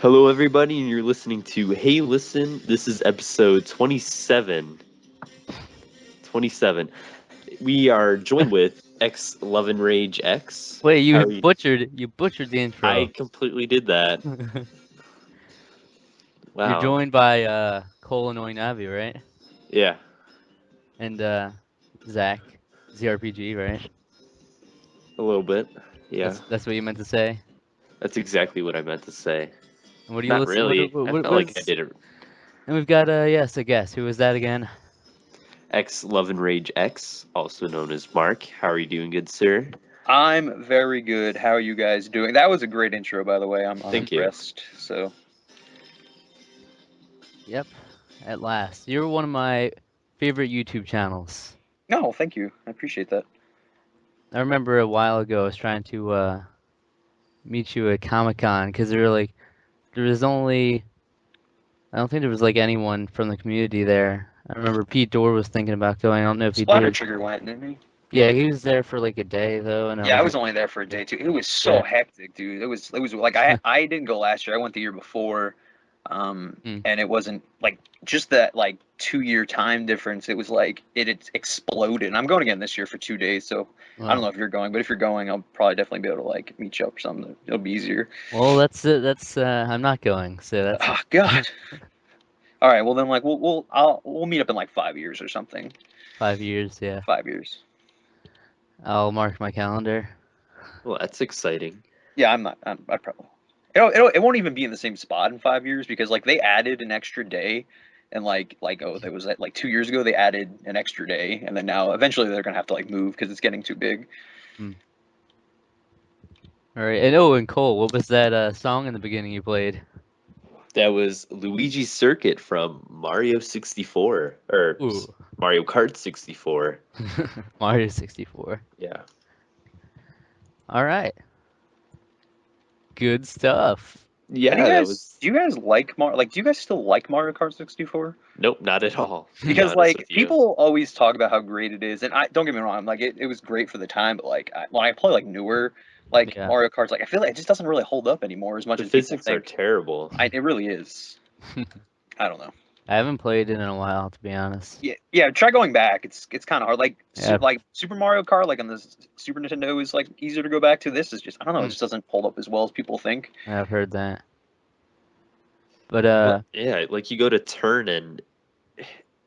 Hello, everybody, and you're listening to Hey Listen. This is episode 27. 27. We are joined with xLovenRagex. Wait, How you are you? butchered the I intro. completely did that. You're Wow. joined by Cole and Navi, right? Yeah, And Zach, ZRPG, right? a little bit. Yeah, That's what you meant to say. that's exactly what I meant to say. And what do you Not listen? really. I felt What like I is? did it. And we've got yes, a guest. Who was that again? xLovenRagex, also known as Mark. How are you doing, good sir? I'm very good. How are you guys doing? That was a great intro, by the way. I'm Thank you. impressed. So, Yep, at last. You're one of my favorite YouTube channels. no, thank you. I appreciate that. I remember a while ago I was trying to meet you at Comic-Con because there was only I don't think there was like anyone from the community there. I remember Pete Dorr was thinking about going. I don't know if he Splatter did. Trigger went, didn't he? Yeah, he was there for like a day though, and I Yeah, I was was like, only there for a day too. It was yeah. so hectic, dude. It was like I didn't go last year. I went the year before, Mm. and it wasn't like just that like 2 year time difference. It was like it exploded. And I'm going again this year for 2 days, so I don't Well, know if you're going, but if you're going, I'll probably definitely be able to like meet you up or something. It'll be easier. well, that's it. That's I'm not going, so that's Oh God. All right, well then, like we'll meet up in like 5 years or something. 5 years. Yeah, 5 years. I'll mark my calendar. Well, that's exciting. Yeah, I'm not. I probably. It won't even be in the same spot in 5 years because like they added an extra day, and that was like 2 years ago they added an extra day, and then now eventually they're gonna have to like move because it's getting too big. Mm. All right, and oh, and Cole, what was that song in the beginning you played? That was Luigi's Circuit from Mario 64, or Ooh, Mario Kart 64. Mario 64. Yeah. All right, good stuff. Have you Yeah, that guys? was. Do you guys like Mar? Like, do you guys still like Mario Kart 64? Nope, not at all, to be Because honest like with you. people always talk about how great it is, and I don't get me wrong, like it was great for the time, but like when I play like newer like Yeah. Mario Karts, like I feel like it just doesn't really hold up anymore as much The as people physics are think. terrible. It really is. I don't know. I haven't played it in a while, to be honest. Yeah. Try going back. It's kind of hard. Like Yeah. like Super Mario Kart, like on the Super Nintendo, is like easier to go back to. This is just I don't know. It Hmm. just doesn't hold up as well as people think. I've heard that. But But yeah, like you go to turn and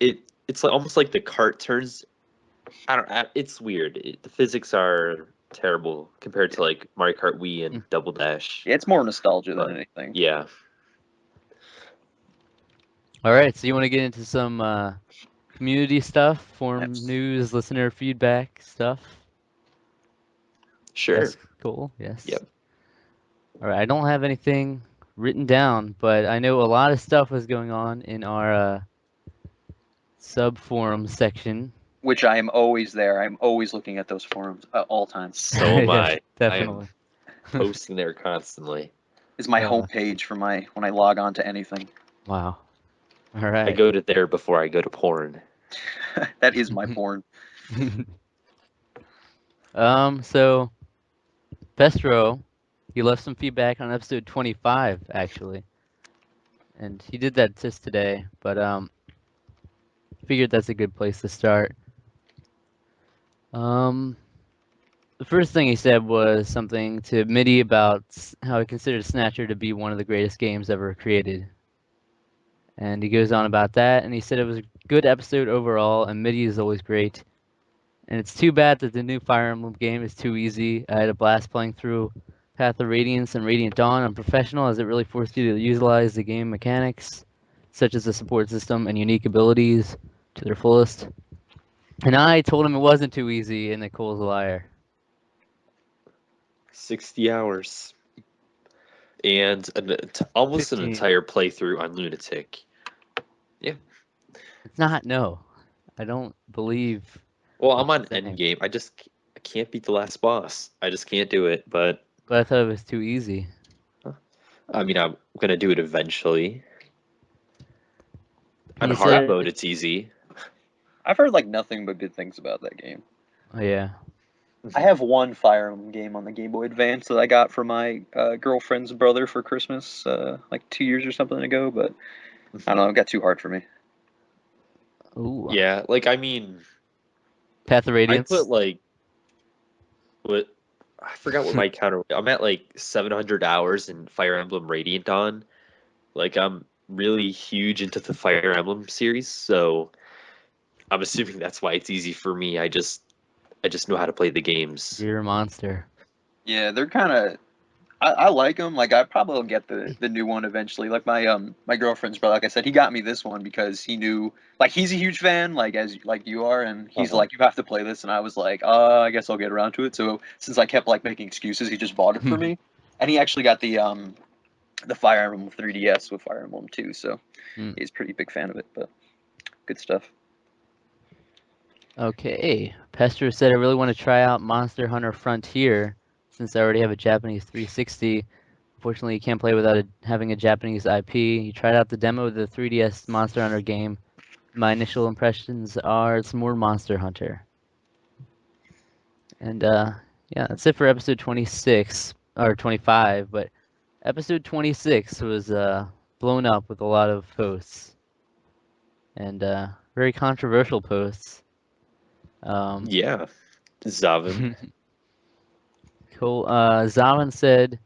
it's like almost like the cart turns. I don't. It's weird. The physics are terrible compared to like Mario Kart Wii and Double Dash. Yeah, it's more nostalgia But than anything. yeah, all right, so you want to get into some community stuff, forum That's, news, listener feedback stuff? sure. Yes, cool. Yes. Yep. All right, I don't have anything written down, but I know a lot of stuff was going on in our sub forum section. which I am always there. I'm always looking at those forums at all times. So am Yes, I. I am definitely. posting there constantly. Is my Uh, homepage for my when I log on to anything. wow. All I right. go to there before I go to porn. That is my porn. So Pestro, he left some feedback on episode 25 actually, and he did that just today, but figured that's a good place to start. Um, the first thing he said was something to Mitty about how he considered Snatcher to be one of the greatest games ever created. And he goes on about that, and he said it was a good episode overall, and Mitty is always great. And it's too bad that the new Fire Emblem game is too easy. I had a blast playing through Path of Radiance and Radiant Dawn on Professional, as it really forced you to utilize the game mechanics, such as the support system and unique abilities, to their fullest. And I told him it wasn't too easy, and that Cole's a liar. 60 hours. And almost an 15. entire playthrough on Lunatic. Yeah. It's not, no. I don't believe. Well, I'm on Thing. endgame. I can't beat the last boss. I just can't do it. But I thought it was too easy. I mean, I'm gonna do it eventually. On He hard said, mode, it's easy. I've heard like nothing but good things about that game. oh, yeah. I have one Fire Emblem game on the Game Boy Advance that I got from my girlfriend's brother for Christmas, like 2 years or something ago. But I don't know, it got too hard for me. Ooh. Yeah, like I mean, Path of I Radiance. put like what I forgot what my counter. I'm at like 700 hours in Fire Emblem Radiant Dawn. Like I'm really huge into the Fire Emblem series, so I'm assuming that's why it's easy for me. I just know how to play the games. You're a monster. Yeah, they're kind of. I like them. Like I probably will get the new one eventually. Like my girlfriend's brother, like I said, he got me this one because he knew like he's a huge fan, like as like you are, and he's like, you have to play this, and I was like, I guess I'll get around to it. So since I kept like making excuses, he just bought it for me, and he actually got the Fire Emblem 3DS with Fire Emblem 2, so he's a pretty big fan of it. But good stuff. Okay. Pester said, I really want to try out Monster Hunter Frontier since I already have a Japanese 360. Unfortunately, you can't play without having a Japanese IP. You tried out the demo of the 3DS Monster Hunter game. My initial impressions are it's more Monster Hunter. And yeah, that's it for episode 26 or 25. But episode 26 was blown up with a lot of posts and very controversial posts. Yeah, Zaven. Cool. Zaven said,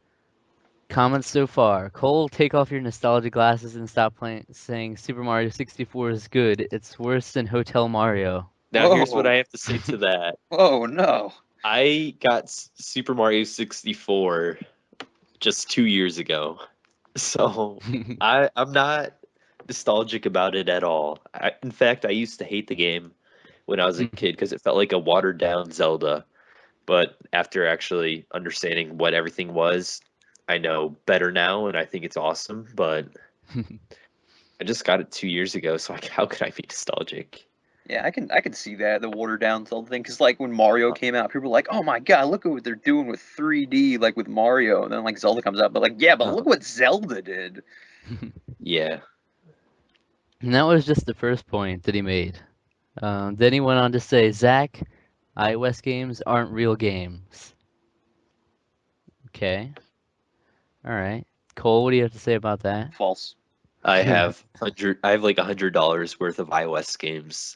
comments so far. Cole, take off your nostalgia glasses and stop saying Super Mario 64 is good. It's worse than Hotel Mario. Now here's what I have to say to that. Oh no. I got Super Mario 64 just 2 years ago, so I'm not nostalgic about it at all. In fact, I used to hate the game when I was a kid because it felt like a watered down Zelda. But after actually understanding what everything was, I know better now, and I think it's awesome. But I just got it 2 years ago, so like, how could I be nostalgic? Yeah, I can see that, the watered down Zelda thing, because like when Mario came out, people were like, "Oh my god, look at what they're doing with 3D, like with Mario," and then like Zelda comes out, but like, yeah, but look what Zelda did. Yeah. And that was just the first point that he made. Then he went on to say, Zach, iOS games aren't real games. Okay. All right. Cole, what do you have to say about that? False. I have like $100 worth of iOS games.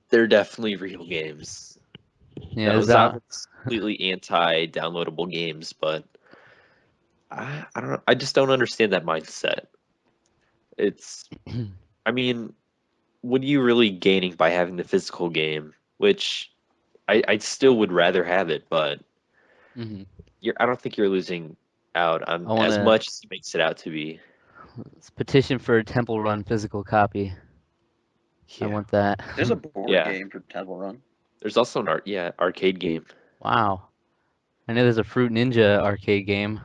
They're definitely real games. Yeah, Those are completely anti-downloadable games, but I don't know. I just don't understand that mindset. It's, I mean, what are you really gaining by having the physical game? Which I still would rather have it, but I don't think you're losing out on as much as it makes it out to be. Let's petition for a Temple Run physical copy. Yeah. I want that. There's a board game for Temple Run. There's also an arcade game. Wow. I know there's a Fruit Ninja arcade game.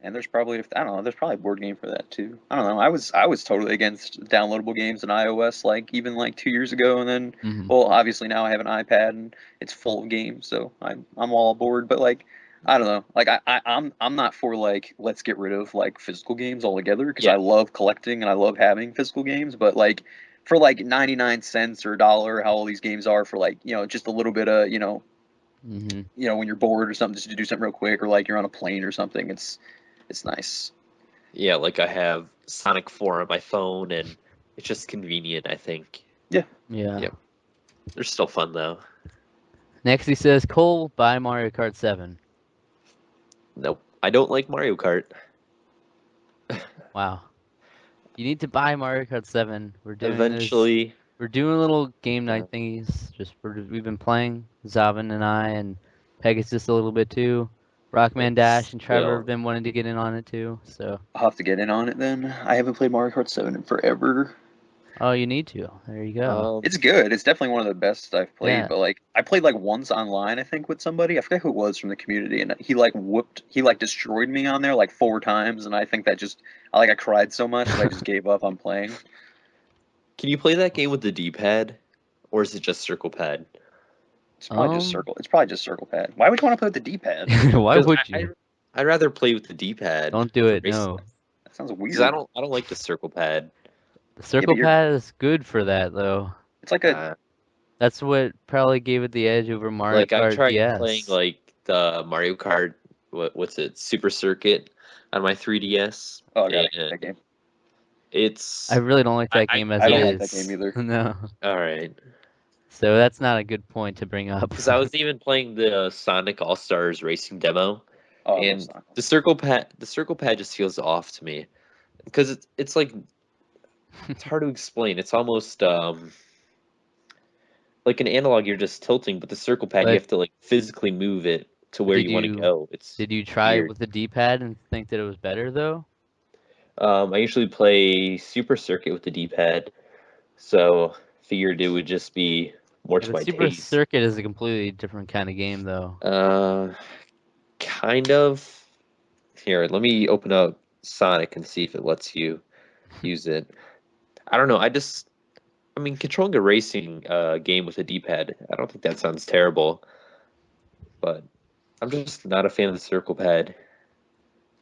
And there's probably, I don't know, there's probably a board game for that too. I don't know. I was totally against downloadable games in iOS, like even like 2 years ago, and then well, obviously now I have an iPad and it's full of games, so I'm all aboard. But like, I don't know, like I'm not for like let's get rid of like physical games altogether, because I love collecting and I love having physical games, but like for like 99 cents or $1, how all these games are for like, you know, just a little bit of, you know, you know, when you're bored or something, just to do something real quick, or like you're on a plane or something, it's nice. Yeah, like I have Sonic 4 on my phone, and it's just convenient, I think. Yeah. Yep. They're still fun, though. Next he says, Cole, buy Mario Kart 7. Nope. I don't like Mario Kart. Wow. You need to buy Mario Kart 7. We're doing Eventually. We're doing little game night thingies. We've been playing, Zaven and I, and Pegasus a little bit too. Rockman Dash and Trevor have been wanting to get in on it too, so. I'll have to get in on it then. I haven't played Mario Kart 7 in forever. Oh, you need to. There you go. It's good. It's definitely one of the best I've played, but like I played like once online, I think, with somebody. I forget who it was from the community, and he like destroyed me on there like 4 times, and I think that just I cried so much that I just gave up on playing. Can you play that game with the D-pad, or is it just circle pad? It's probably just circle. It's probably just circle pad. Why would you want to play with the D-pad? Why would you? I'd rather play with the D-pad. Don't do it. No. That sounds weird. Because I don't like the circle pad. The circle pad is good for that though. It's like a. That's what probably gave it the edge over Mario Like I've Kart tried DS. playing like the Mario Kart, what's it, Super Circuit on my 3DS. Oh, I got and that game. it's I really don't like that I game as I it don't is. like that game either. No. all right. So that's not a good point to bring up. Because I was even playing the Sonic All Stars Racing demo, Oh, I love and Sonic. the circle pad just feels off to me because it's like it's hard to explain. It's almost like an analog. You're just tilting, but the circle pad you But have to like physically move it to where did you want to you go. It's did you try it weird. with the D-pad and think that it was better though? I usually play Super Circuit with the D-pad, so figured it would just be more Yeah, to but my Super taste. Circuit is a completely different kind of game though. Kind of. Here, let me open up Sonic and see if it lets you use it. I don't know. I mean, controlling a racing game with a D-pad, I don't think that sounds terrible, but I'm just not a fan of the circle pad.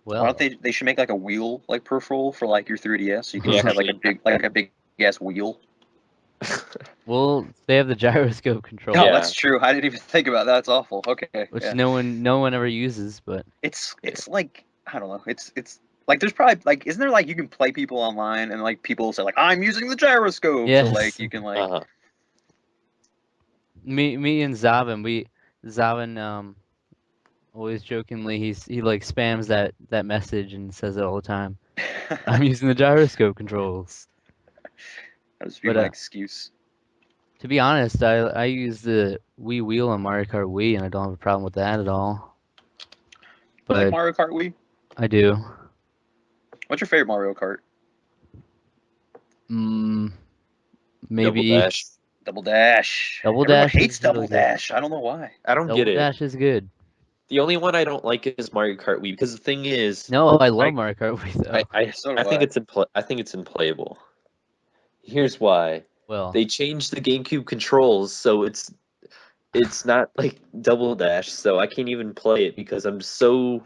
Why Well, don't they should make like a wheel like peripheral for like your 3DS, so you can Yeah, just have like a big ass wheel. well, they have the gyroscope control, Oh, Yeah. that's true. I didn't even think about that. That's awful. Okay, which yeah. no one ever uses. But It's like I don't know. It's like there's probably like isn't there like you can play people online and like people say like I'm using the gyroscope, so like yes, you can like Uh-huh. me and Zaven always jokingly he like spams that message and says it all the time. I'm using the gyroscope controls. that'll just be But my excuse. to be honest, I use the Wii Wheel on Mario Kart Wii, and I don't have a problem with that at all. You like But Mario Kart Wii? I do. What's your favorite Mario Kart? Mm, Double maybe Dash. Double Dash. Double Everyone Dash hates is really Double good. Dash. I don't know why. I don't Double get it. Dash is good. The only one I don't like is Mario Kart Wii because the thing is, No, I love I Mario Kart Wii though. So do I think I. I think it's unplayable. Here's why. Well, They changed the GameCube controls, so it's not like Double Dash, so I can't even play it because I'm so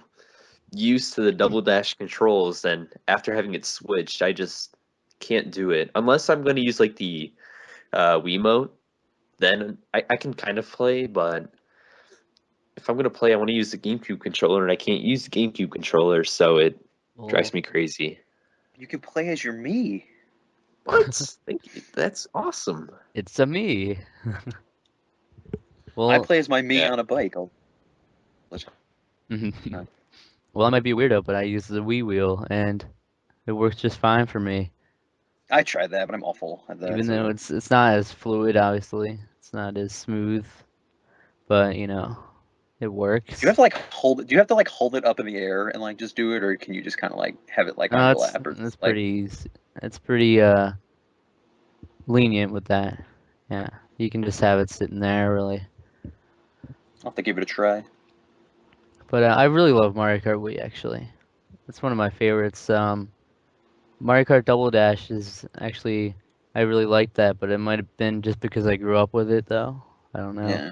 used to the Double Dash controls, and after having it switched, I just can't do it unless I'm going to use like the Wiimote. Then I can kind of play, but if I'm going to play, I want to use the GameCube controller, and I can't use the GameCube controller, so it drives well, me crazy. You can play as your me. What? That's awesome. it's a me. I Well, play as my me Yeah. on a bike. well, I might be a weirdo, but I use the Wii Wheel, and it works just fine for me. I tried that, but I'm awful at that. Even so- though it's not as fluid, obviously, it's not as smooth, but it works. Do you have to like hold it? Do you have to like hold it up in the air and like just do it, or can you just kind of like have it like on your lap? Or It's like, pretty easy. It's pretty lenient with that. Yeah, you can just have it sitting there, really. I'll have to give it a try. But I really love Mario Kart Wii, actually. It's one of my favorites. Mario Kart Double Dash is actually, I really like that, but it might have been just because I grew up with it, though. I don't know. Yeah.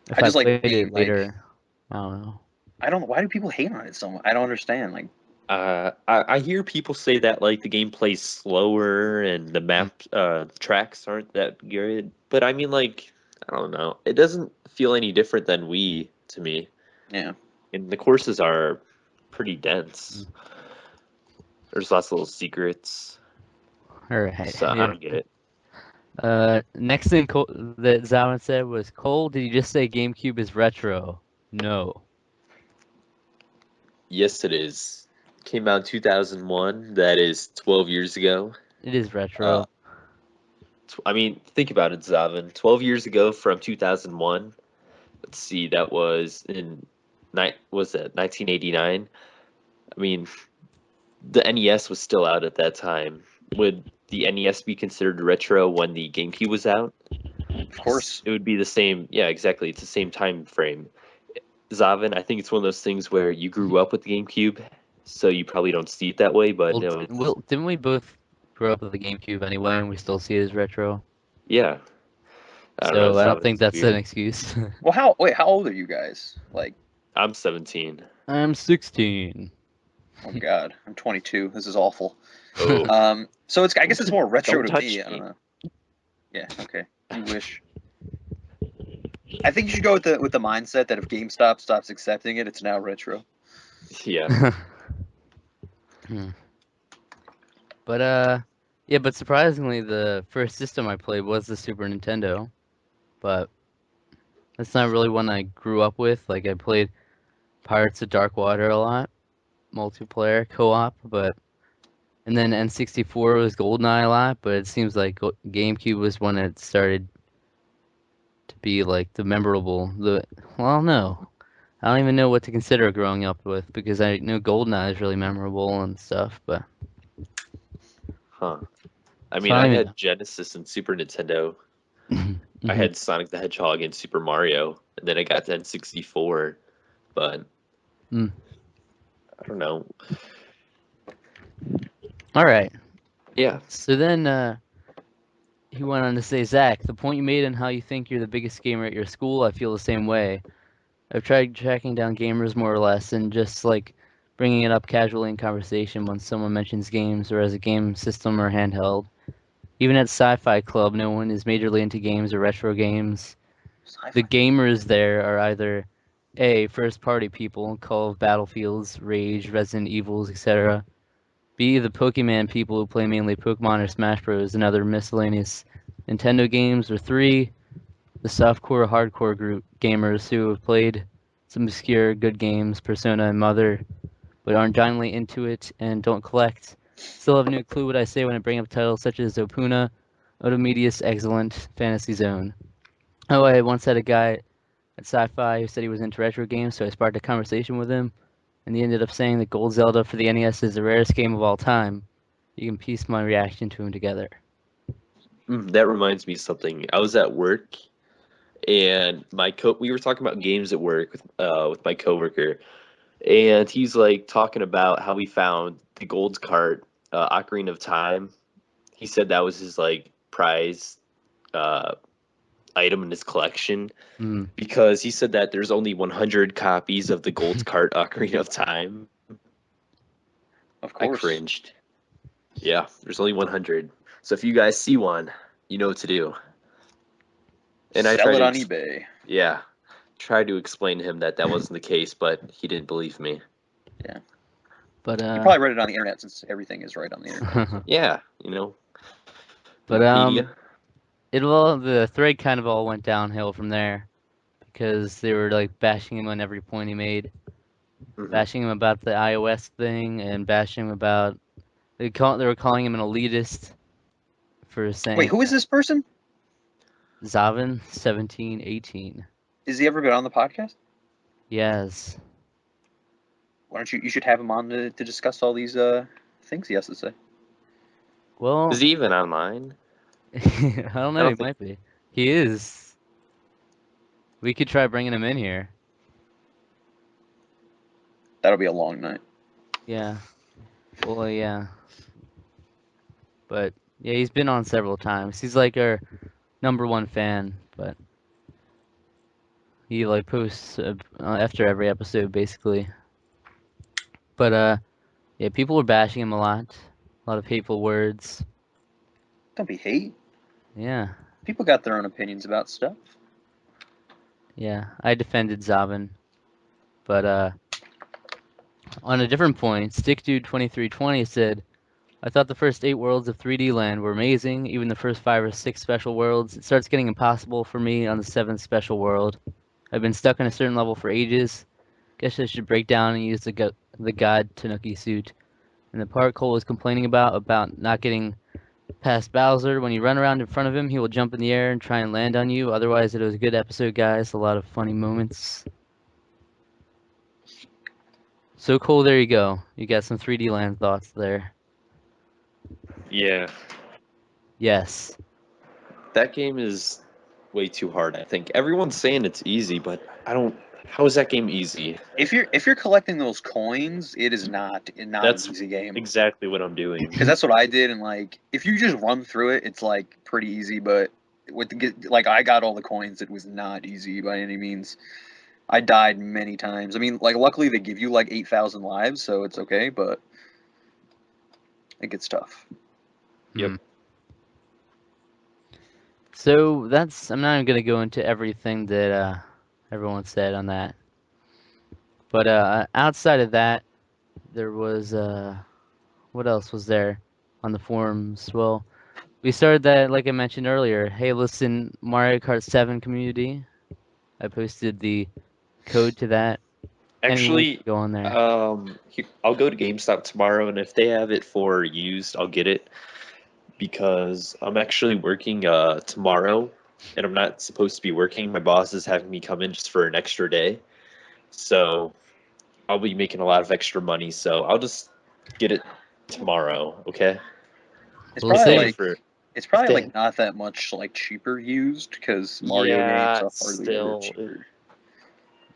If I I just like played being it like later, I don't know. I don't. Why do people hate on it so much? I don't understand. Like I hear people say that like the game plays slower and the map tracks aren't that good, but I mean like I don't know. It doesn't feel any different than Wii to me, yeah. and the courses are pretty dense. There's lots of little secrets, All right. so I Yeah. don't get it. Next thing that Zawen said was, Cole, did you just say GameCube is retro? No. Yes, it is. Came out in 2001. That is 12 years ago. It is retro. I mean, think about it, Zaven. 12 years ago from 2001. Let's see, that was in was that 1989? I mean, the NES was still out at that time. Would the NES be considered retro when the GameCube was out? Of course. It would be the same. Yeah, exactly. It's the same time frame. Zaven, I think it's one of those things where you grew up with the GameCube, so you probably don't see it that way. But Well, no, it's, didn't we both grow up with the GameCube anyway, and we still see it as retro? yeah. I don't know. So I don't Zaven, think it's that's weird. an excuse. Well, how old are you guys? Like, I'm 17. I'm 16. oh god, I'm 22. This is awful. Oh, So I guess it's more retro Don't to touch me. I don't me. know. Yeah. Okay. You wish. I think you should go with the mindset that if GameStop stops accepting it, it's now retro. Yeah. But yeah, but surprisingly, the first system I played was the Super Nintendo. But that's not really one I grew up with. Like I played Pirates of Dark Water a lot, multiplayer co-op, and then N64 was GoldenEye a lot. But it seems like GameCube was one that started to be like the memorable. Well, no, I don't even know what to consider growing up with because I know GoldenEye is really memorable and stuff. But Huh. I so mean, I I don't had Genesis and Super Nintendo. even. I had Sonic the Hedgehog and Super Mario, and then I got to N64. But Mm. I don't know. All right. Yeah. So then he went on to say, Zach, the point you made on how you think you're the biggest gamer at your school, I feel the same way. I've tried tracking down gamers more or less and just like bringing it up casually in conversation when someone mentions games or as a game system or handheld. Even at Sci-Fi Club, no one is majorly into games or retro games. The gamers there are either A, first-party people, Call of Battlefields, Rage, Resident Evils, etc. B, the Pokemon people who play mainly Pokemon or Smash Bros. And other miscellaneous Nintendo games. Or 3, the softcore hardcore group gamers who have played some obscure good games, Persona and Mother, but aren't giantly into it and don't collect. Still have no clue what I say when I bring up titles such as Opuna, Otomedius Excellent, Fantasy Zone. Oh, I once had a guy at Sci-Fi who said he was into retro games, so I sparked a conversation with him, and he ended up saying that Gold Zelda for the NES is the rarest game of all time. You can piece my reaction to him together. That reminds me of something. I was at work, and we were talking about games at work with my coworker, and he's like talking about how he found the Gold's Cart, Ocarina of Time. He said that was his like prize uh, item in his collection Mm. because he said that there's only 100 copies of the Gold's Cart Ocarina of Time. Of I course. cringed. Yeah, there's only 100. So if you guys see one, you know what to do. And I Sell tried it to on eBay. Yeah, tried to explain to him that that wasn't the case, but he didn't believe me. Yeah. But You probably read it on the internet since everything is right on the internet. Yeah, you know, but Wikipedia. the thread kind of all went downhill from there because they were like bashing him on every point he made, bashing him about the iOS thing and bashing him about they were calling him an elitist for saying. Wait, who is this person? Zaven 1718. Has he ever been on the podcast? Yes. Why don't you should have him on to discuss all these things he has to say. Well, Is he even online? I don't know. I He don't think. might be. He is. We could try bringing him in here. That'll be a long night. Yeah. Well, yeah. But yeah, he's been on several times. He's like our #1 fan, but he like posts after every episode basically. But yeah, people were bashing him a lot of hateful words. Don't be hate. Yeah. People got their own opinions about stuff. Yeah, I defended Zaven, but on a different point, StickDude2320 said, I thought the first 8 worlds of 3D Land were amazing, even the first 5 or 6 special worlds. It starts getting impossible for me on the 7th special world. I've been stuck on a certain level for ages. Guess I should break down and use the God Tanuki suit. And the part Cole was complaining about not getting past Bowser, when you run around in front of him, he will jump in the air and try and land on you. Otherwise, it was a good episode, guys. A lot of funny moments. So Cole, there you go. You got some 3D Land thoughts there. Yeah, Yes. that game is way too hard. I think everyone's saying it's easy, but I don't. How is that game easy? If you're collecting those coins, it is not That's an easy game. exactly what I'm doing. Because that's what I did, and like if you just run through it, it's like pretty easy. But like I got all the coins, it was not easy by any means. I died many times. I mean, like luckily they give you like 8,000 lives, so it's okay. But it gets tough. Yep. So I'm not even gonna go into everything that everyone said on that. But outside of that, there was what else was there on the forums? Well, we started that, like I mentioned earlier. Hey, listen, Mario Kart 7 community. I posted the code to that. Anyone Actually, can go on there. I'll go to GameStop tomorrow, and if they have it for used, I'll get it because I'm actually working tomorrow, and I'm not supposed to be working. My boss is having me come in just for an extra day, so I'll be making a lot of extra money. So I'll just get it tomorrow. Okay. It's We'll probably see. like For it's probably if like they- not that much like cheaper used because Mario games yeah, are hardly ever still. cheaper.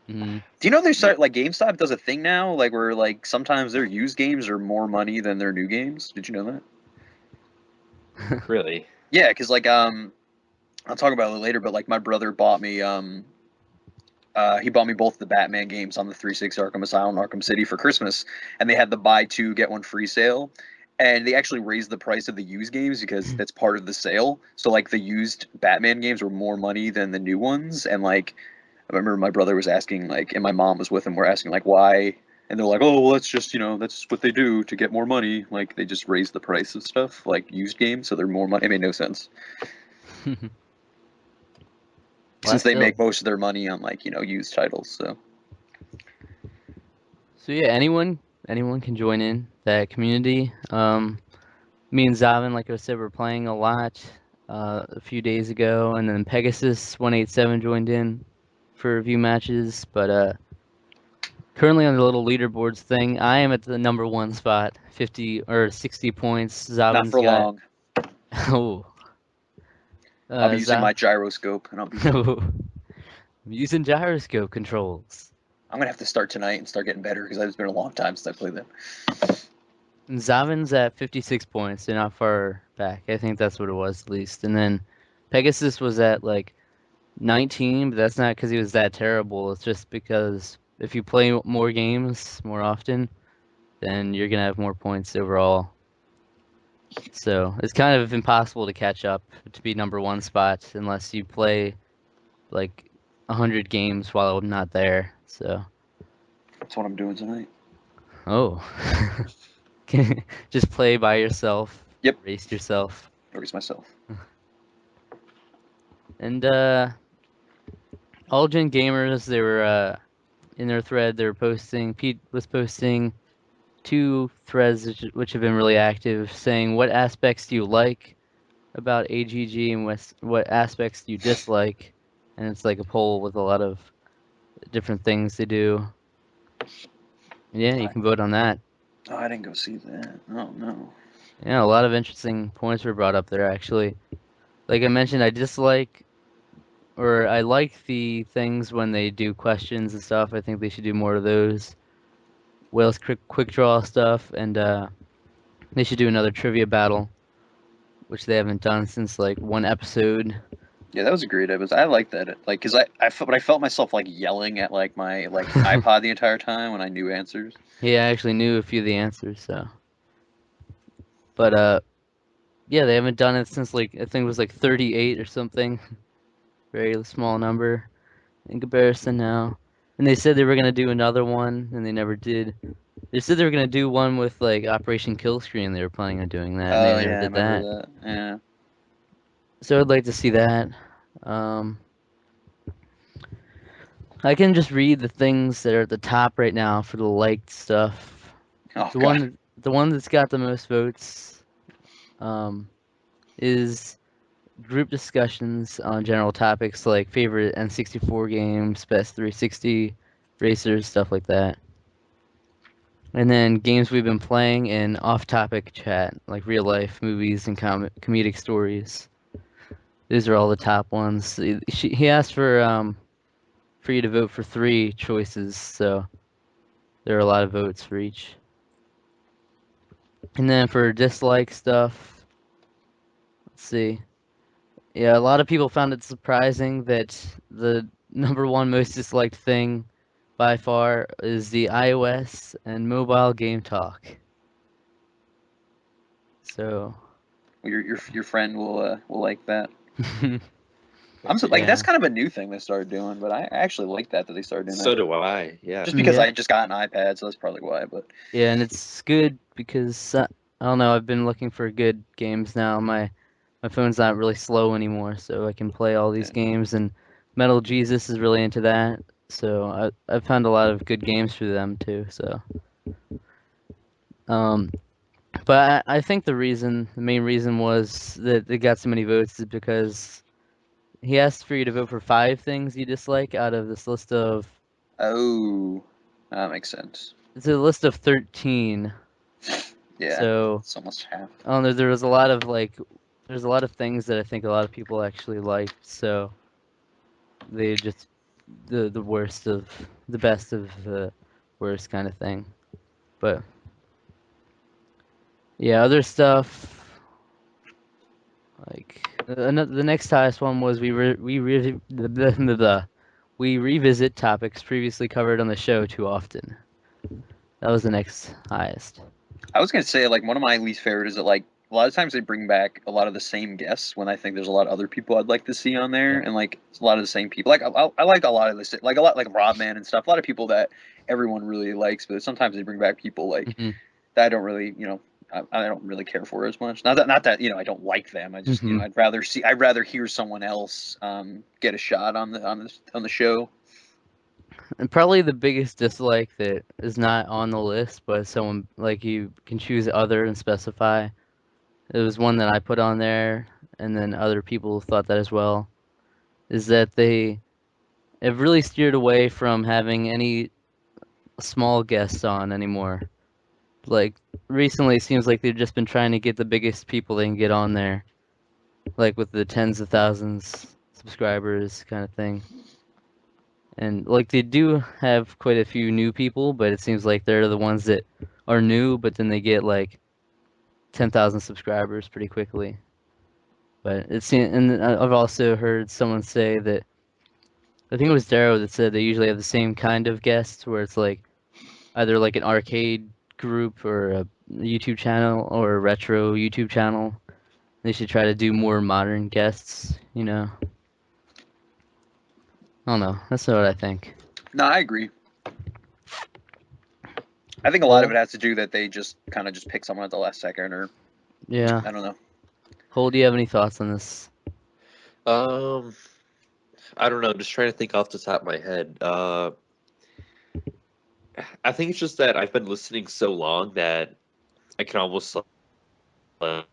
Mhm. Do you know they start like GameStop does a thing now like where like sometimes their used games are more money than their new games? Did you know that? Really? Yeah, because like I'll talk about it later, but like my brother bought me he bought me both the Batman games on the 360 Arkham Asylum, Arkham City for Christmas, and they had the buy two get one free sale. And they actually raised the price of the used games because that's part of the sale. So like the used Batman games were more money than the new ones. And like I remember my brother was asking like, and my mom was with him. We're asking like why, and they're like, oh, well, that's just that's what they do to get more money. Like they just raise the price of stuff like used games, so they're more money. It made no sense since they Still. make most of their money on like used titles. So. So yeah, anyone can join in that community. Me and Zaven, like I said, were playing a lot a few days ago, and then Pegasus 187 joined in for a few matches. But currently on the little leaderboards thing, I am at the #1 spot, 50 or 60 points. Not Zaven's for got long. oh, I'll be using Zav. my gyroscope, and I'll be. I'm using gyroscope controls. I'm gonna have to start tonight and start getting better because it's been a long time since I played that. And Zaven's at 56 points, so not far back. I think that's what it was at least. And then Pegasus was at like 19, but that's not because he was that terrible. It's just because if you play more games more often, then you're gonna have more points overall. So it's kind of impossible to catch up to be #1 spot unless you play like 100 games while I'm not there. So That's what I'm doing tonight. oh, just play by yourself. Yep. Race yourself. Raise myself. And all Gen Gamers, they were in their thread. They were posting. Pete was posting 2 threads which have been really active, saying what aspects do you like about AGG and what aspects do you dislike. And it's like a poll with a lot of different things they do. And yeah, you can vote on that. Oh, I didn't go see that. Oh no. Yeah, a lot of interesting points were brought up there actually. Like I mentioned, I like the things when they do questions and stuff. I think they should do more of those. Wales quick draw stuff, and they should do another trivia battle, which they haven't done since like 1 episode. Yeah, that was a great episode. I like that. Like, cause I felt myself like yelling at like my iPod the entire time when I knew answers. Yeah, I actually knew a few of the answers, so. But yeah, they haven't done it since like I think it was like 38 or something. Very small number in comparison now. And they said they were gonna do another one, and they never did. They said they were gonna do one with like Operation Killscreen. They were planning on doing that, and Oh they never yeah, I did remember that. that. Yeah. So I'd like to see that. I can just read the things that are at the top right now for the liked stuff. Oh The god. one that's got the most votes is group discussions on general topics like favorite N64 games, best 360 racers, stuff like that. And then games we've been playing and off-topic chat like real life movies and comedic stories. These are all the top ones. He asked for you to vote for 3 choices, so there are a lot of votes for each. And then for dislike stuff, let's see. Yeah, a lot of people found it surprising that the #1 most disliked thing by far is the iOS and mobile game talk. So Well, your friend will like that. I'm so, like that's kind of a new thing they started doing, but I actually like that they started doing So that. do I. Yeah. Just because Yeah. I just got an iPad, so that's probably why. But Yeah, and it's good because I don't know. I've been looking for good games now. My phone's not really slow anymore, so I can play all these games. And Metal Jesus is really into that, so I found a lot of good games through them too. So, but I think the main reason was that it got so many votes is because he asked for you to vote for 5 things you dislike out of this list of. oh, that makes sense. It's a list of 13. Yeah. So it's almost half. there was a lot of there's a lot of things that I think a lot of people actually liked. So they just the worst of the best of the worst kind of thing. But yeah, other stuff like the next highest one was we revisit topics previously covered on the show too often. That was the next highest. I was gonna say like one of my least favorite is that like a lot of times they bring back a lot of the same guests when I think there's a lot of other people I'd like to see on there, and like it's a lot of the same people. Like I like a lot of this, like a lot like Rodman and stuff. A lot of people that everyone really likes, but sometimes they bring back people like that I don't really, I don't really care for as much. Not that I don't like them. I just I'd rather hear someone else get a shot on the show. And probably the biggest dislike that is not on the list, but someone like you can choose other and specify. It was one that I put on there, and then other people thought that as well. Is that they have really steered away from having any small guests on anymore. Like recently, it seems like they've just been trying to get the biggest people they can get on there, like with the tens of thousands subscribers kind of thing. And like they do have quite a few new people, but it seems like they're the ones that are new, but then they get like 10,000 subscribers pretty quickly. But and I've also heard someone say that I think it was Darrow that said they usually have the same kind of guests, where it's like either like an arcade group or a YouTube channel or a retro YouTube channel. They should try to do more modern guests, I don't know. That's what I think. No, I agree. I think a lot of it has to do that they just kind of just pick someone at the last second, or yeah. I don't know. Cole, do you have any thoughts on this? I don't know. Just trying to think off the top of my head. I think it's just that I've been listening so long that I can almost like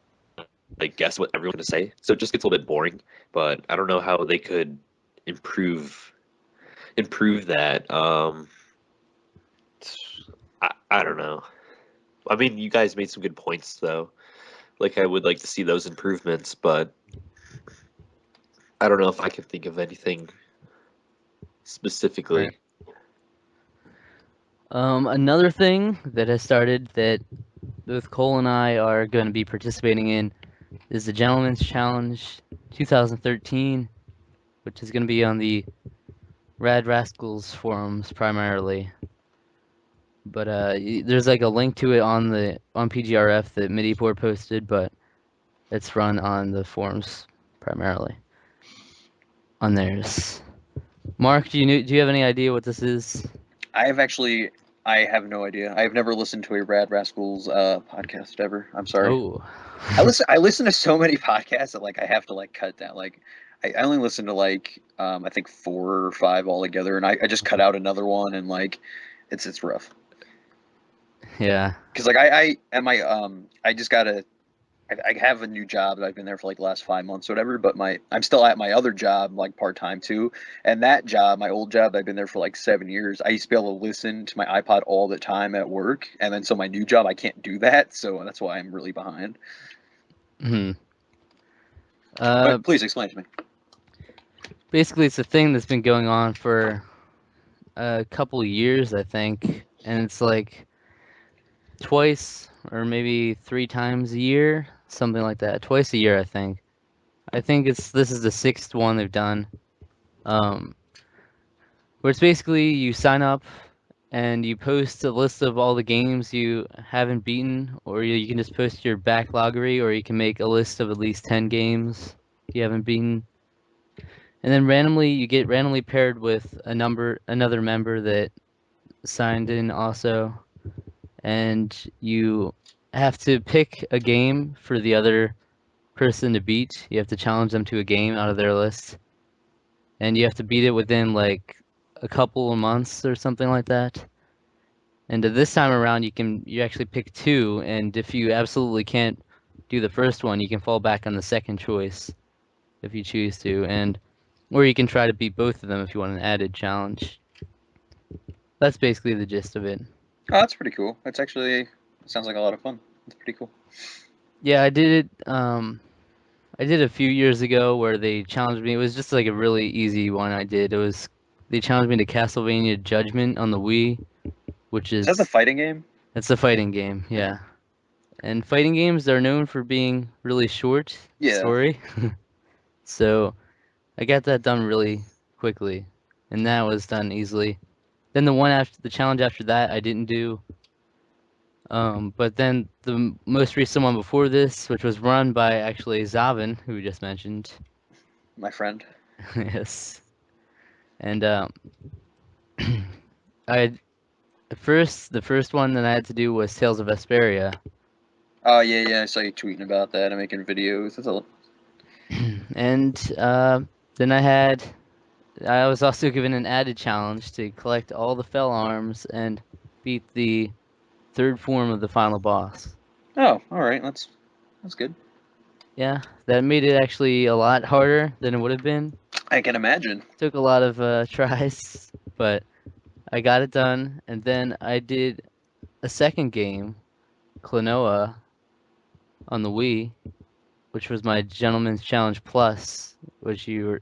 guess what everyone to say. So it just gets a little bit boring. But I don't know how they could improve that. I don't know. I mean, you guys made some good points though. Like I would like to see those improvements, but I don't know if I can think of anything specifically. Right. Another thing that has started that both Cole and I are going to be participating in is the Gentleman's Challenge 2013, which is going to be on the Rad Rascals forums primarily. But there's like a link to it on PGRF that Midiport posted, but it's run on the forums primarily on theirs. Mark, do you have any idea what this is? I have no idea. I've never listened to a Rad Rascals podcast ever. I'm sorry. Oh. I listen to so many podcasts that like I have to like cut down. Like I only listen to like I think 4 or 5 altogether, and I just cut out another one, and like it's rough. Yeah. Because like I just gotta. I have a new job that I've been there for like the last 5 months or whatever, but I'm still at my other job like part time too. And that job, my old job, I've been there for like 7 years. I used to be able to listen to my iPod all the time at work, and then so my new job I can't do that, so that's why I'm really behind. But please explain to me. Basically, it's a thing that's been going on for a couple of years, I think, and it's like twice or maybe 3 times a year, something like that. Twice a year, I think. I think this is the 6th one they've done. Where it's basically you sign up and you post a list of all the games you haven't beaten, or you can just post your backloggery, or you can make a list of at least 10 games you haven't beaten. And then randomly, you get randomly paired with another member that signed in also, and you have to pick a game for the other person to beat. You have to challenge them to a game out of their list, and you have to beat it within like a couple of months or something like that. And this time around, you actually pick two, and if you absolutely can't do the first one, you can fall back on the second choice if you choose to, or you can try to beat both of them if you want an added challenge. That's basically the gist of it. Oh, that's pretty cool. That's actually sounds like a lot of fun. That's pretty cool. Yeah, I did it. I did a few years ago where they challenged me. It was just like a really easy one I did. They challenged me to Castlevania Judgment on the Wii, which Is that the fighting game? it's a fighting game, yeah. And fighting games are known for being really short Yeah. story. So I got that done really quickly, and that was done easily. Then the challenge after that I didn't do. But then the most recent one before this, which was run by actually Zaven, who we just mentioned. My friend. Yes. And the first one that I had to do was Tales of Vesperia. Oh yeah, I saw you tweeting about that and making videos. And then I was also given an added challenge to collect all the Fell Arms and beat the third form of the final boss. Oh, all right, that's good. Yeah, that made it actually a lot harder than it would have been. I can imagine. Took a lot of tries, but I got it done. And then I did a second game, Klonoa, on the Wii, which was my Gentleman's Challenge Plus, which this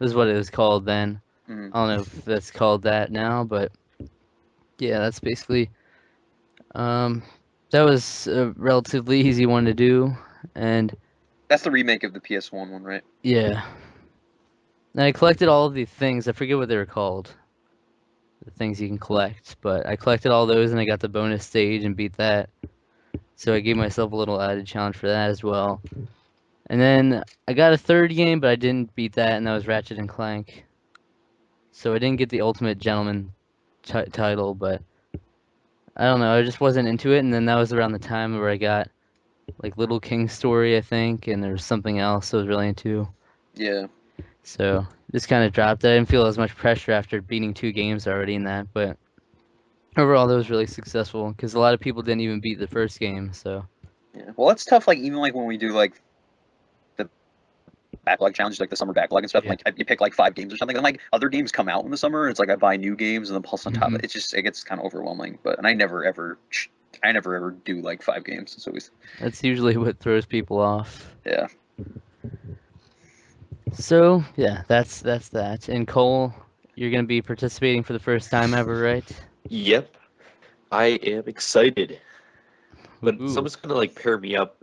is what it was called then. Mm. I don't know if that's called that now, but yeah, that's basically that was a relatively easy one to do, and That's the remake of the PS1 one, right? yeah. And I collected all of the things. I forget what they were called. The things you can collect, but I collected all those and I got the bonus stage and beat that. So I gave myself a little added challenge for that as well. And then I got a third game, but I didn't beat that, and that was Ratchet and Clank. So I didn't get the Ultimate Gentleman title, but I don't know. I just wasn't into it, and then that was around the time where I got like Little King Story, I think, and there was something else I was really into. Yeah. So just kind of dropped it. I didn't feel as much pressure after beating 2 games already in that, but overall that was really successful because a lot of people didn't even beat the first game. So Yeah. Well, it's tough. Like even like when we do like the backlog challenges, like the summer backlog and stuff. Yeah. Like you pick like 5 games or something, and like other games come out in the summer. It's like I buy new games, and then plus on top of it, it gets kind of overwhelming. And I never ever do like 5 games. It's always that's usually what throws people off. yeah. So yeah, that's that. And Cole, you're gonna be participating for the first time ever, right? Yep. I am excited. But Ooh. someone's gonna like pair me up.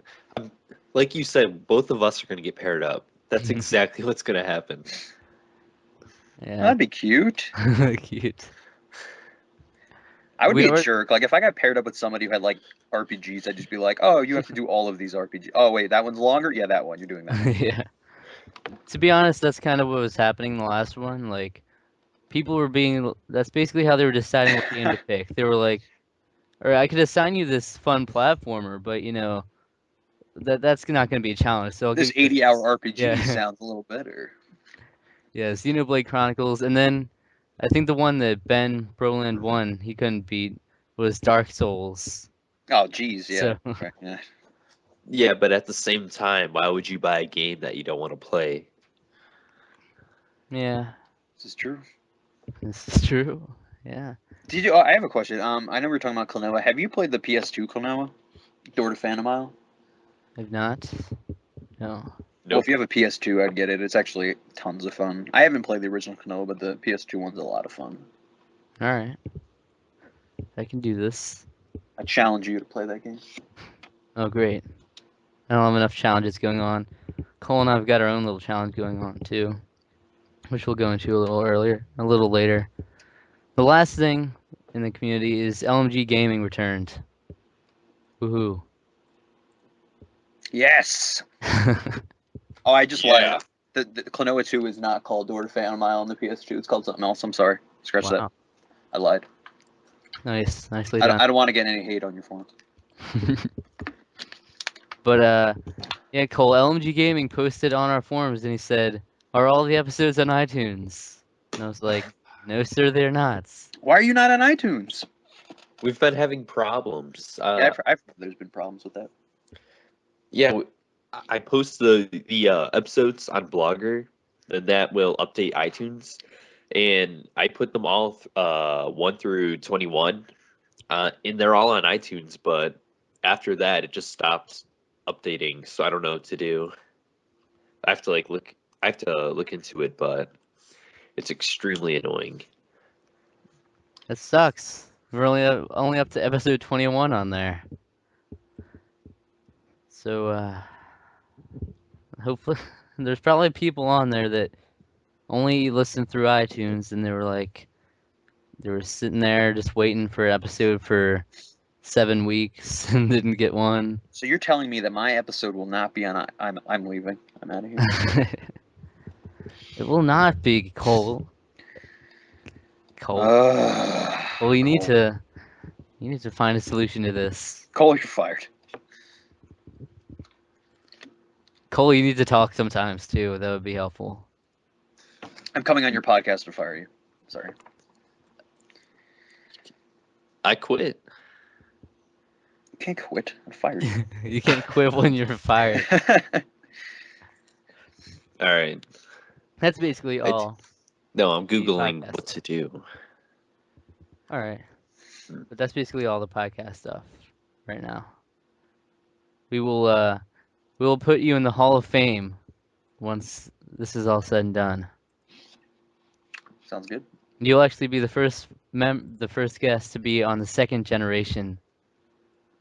Like you said, both of us are gonna get paired up. That's exactly what's gonna happen. Yeah. That'd be cute. Cute. I would be a jerk. Like if I got paired up with somebody who had like RPGs, I'd just be like, "Oh, you have to do all of these RPGs. Oh, wait, that one's longer. Yeah, that one. You're doing that one." Yeah. To be honest, that's kind of what was happening in the last one. Like, people were that's basically how they were deciding what game to pick. They were like, or I could assign you this fun platformer, but you know, that's not going to be a challenge. So I'll This give you 80-hour RPG Yeah. sounds a little better. Yeah, Xenoblade Chronicles, and then I think the one that Ben Broland won, he couldn't beat, was Dark Souls. Oh, geez, yeah. So, Okay, yeah. Yeah, but at the same time, why would you buy a game that you don't want to play? yeah, This is true. this is true. Yeah. Did you? I have a question. I know we were talking about Klonoa. Have you played the PS2 Klonoa? Door to Phantomile? I've not. No. Well, Nope. if you have a PS2, I'd get it. It's actually tons of fun. I haven't played the original Klonoa, but the PS2 one's a lot of fun. All right. I can do this. I challenge you to play that game. Oh, great. I don't have enough challenges going on. Cole and I've got our own little challenge going on, too, which we'll go into a little later. The last thing in the community is LMG Gaming returned. Woohoo. Yes. Oh, I just lied. the Klonoa 2 is not called Door to Phantom Isle on the PS2. It's called something else. I'm sorry. Scratch that. Wow. I lied. Nicely I done. don't want to get any hate on your forums. But yeah, Cole, LMG Gaming posted on our forums and he said, "Are all the episodes on iTunes?" And I was like, "No, sir, they're not." Why are you not on iTunes? We've been having problems. Yeah, I've there's been problems with that. Yeah, I post the episodes on Blogger, and that will update iTunes, and I put them all 1 through 21, and they're all on iTunes. But after that, it just stopped updating. So I don't know what to do. I have to look. I have to look into it, but it's extremely annoying. That sucks. We're only up to episode 21 on there. So hopefully there's probably people on there that only listen through iTunes and they were sitting there just waiting for an episode for 7 weeks and didn't get one. So you're telling me that my episode will not be on? I'm leaving. I'm out of here. It will not be, Cole. Cole. Well, you need to find a solution to this. Cole, you're fired. Cole, you need to talk sometimes too. That would be helpful. I'm coming on your podcast to fire you. Sorry. I quit. You can't quit. I fired you. You can't quit when you're fired. All right. That's basically all. No, I'm Googling podcast what to do. All right. But that's basically all the podcast stuff right now. We will put you in the Hall of Fame once this is all said and done. Sounds good. You'll actually be the first guest to be on the second generation,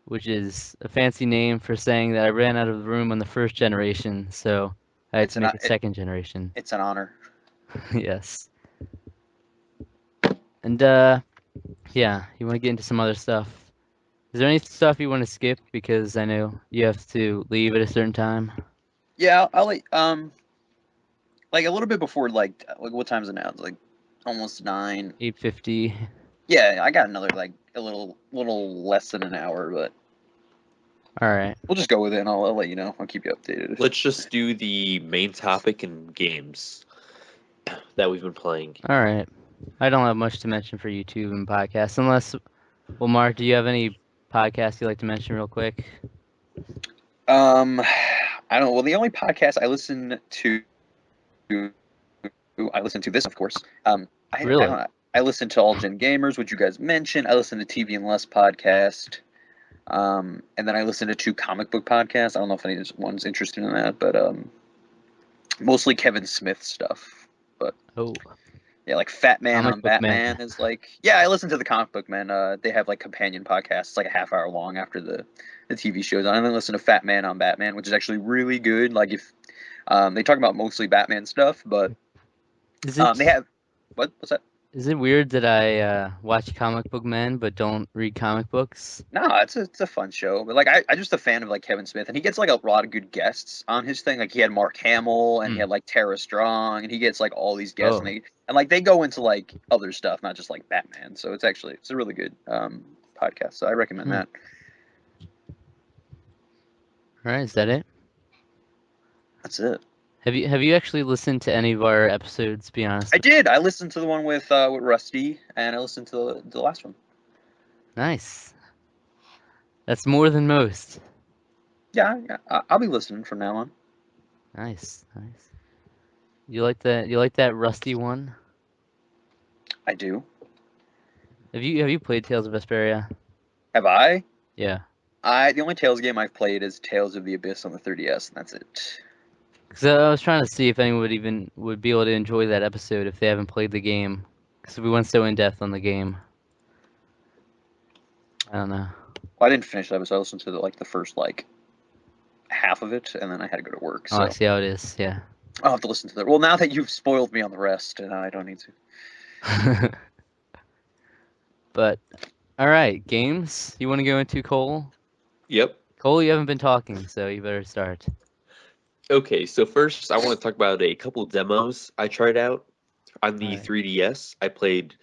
which is a fancy name for saying that I ran out of the room on the first generation, so I had to make it second generation. It's an honor. Yes. And yeah, you want to get into some other stuff. Is there any stuff you want to skip because I know you have to leave at a certain time? Yeah, I'll like a little bit before like what time is it now? It's like almost 9. 8:50. Yeah, I got another like a little less than an hour, but All right. we'll just go with it and I'll let you know. I'll keep you updated. Let's just do the main topic and games that we've been playing. All right. I don't have much to mention for YouTube and podcasts unless, well, Mark, do you have any podcasts you'd like to mention real quick? I don't know. Well, the only podcast I listen to this, of course. Really? I listen to All Gen Gamers, which you guys mentioned. I listen to TV and Less podcast. And then I listen to 2 comic book podcasts. I don't know if anyone's interested in that, but mostly Kevin Smith stuff. But yeah, like Fat Man on Batman is like, yeah, I listen to the Comic Book Man. They have like companion podcasts. It's like a half hour long after the TV show's on. And then listen to Fat Man on Batman, which is actually really good. Like if they talk about mostly Batman stuff, but they have what's that? Is it weird that I watch Comic Book Men but don't read comic books? No, it's a fun show. But like I'm just a fan of like Kevin Smith, and he gets like a lot of good guests on his thing. Like he had Mark Hamill, and he had like Tara Strong, and he gets like all these guests, and like they go into like other stuff, not just like Batman. So it's a really good podcast. So I recommend that. All right, is that it? That's it. Have you actually listened to any of our episodes? Be honest. I did. I listened to the one with Rusty, and I listened to the last one. Nice. That's more than most. Yeah, I'll be listening from now on. Nice. You like that Rusty one? I do. Have you played Tales of Vesperia? Have I? Yeah. The only Tales game I've played is Tales of the Abyss on the 3DS, and that's it. Because I was trying to see if anyone would be able to enjoy that episode if they haven't played the game. Because we went so in depth on the game. I don't know. Well, I didn't finish that episode. I listened to the first half of it, and then I had to go to work. So I see how it is. Yeah. I'll have to listen to that. Well, now that you've spoiled me on the rest, I don't need to. But all right, games. You want to go into Cole? Yep. Cole, you haven't been talking, so you better start. Okay, so first I want to talk about a couple demos I tried out on the Alright. 3DS. I played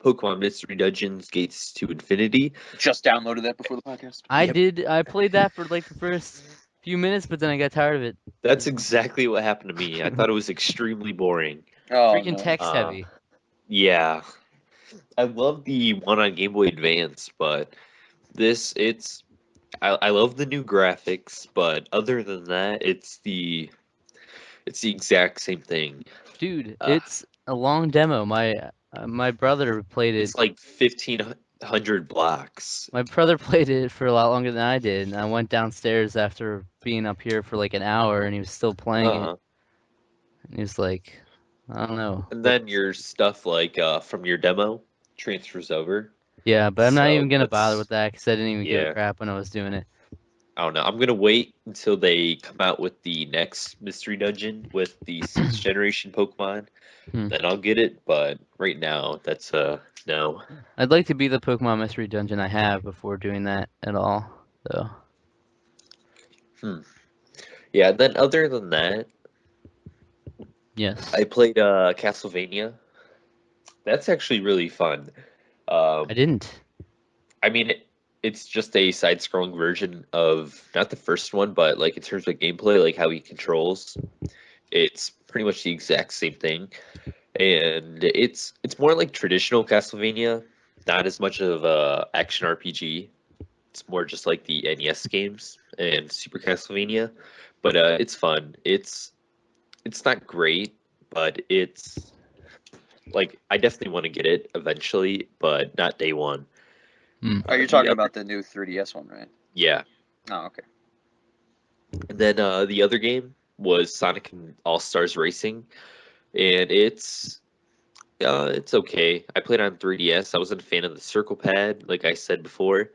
Pokemon Mystery Dungeons Gates to Infinity. Just downloaded that before the podcast. I played that for like the first few minutes, but then I got tired of it. That's exactly what happened to me. I thought it was extremely boring. Oh Freaking no. text heavy. Yeah. I love the one on Game Boy Advance, but I love the new graphics, but other than that, it's the exact same thing. Dude, Uh, it's a long demo. My brother played it. it's like 1,500 blocks. My brother played it for a lot longer than I did, and I went downstairs after being up here for like an hour, and he was still playing it. Uh, And he was like, I don't know. and then your stuff like from your demo transfers over. Yeah, but I'm not So even gonna bother that's with that because I didn't even give a yeah. crap when I was doing it. I don't know. I'm gonna wait until they come out with the next mystery dungeon with the 6th generation Pokemon. Hmm. Then I'll get it. But right now, that's no. I'd like to be the Pokemon Mystery Dungeon I have before doing that at all, though. Yeah. Then other than that, Yes. I played Castlevania. That's actually really fun. I Um, didn't. I mean, it's just a side-scrolling version of not the first one, but like in terms of gameplay, like how he controls, it's pretty much the exact same thing. And it's more like traditional Castlevania, not as much of a action RPG. It's more just like the NES games and Super Castlevania, but it's fun. It's not great, but it's like I definitely want to get it eventually, but not day one. Hmm. Oh, you're The talking other- about the new 3DS one, right? Yeah. Oh, okay. And then the other game was Sonic and All Stars Racing, and it's okay. I played on 3DS. I wasn't a fan of the circle pad, like I said before.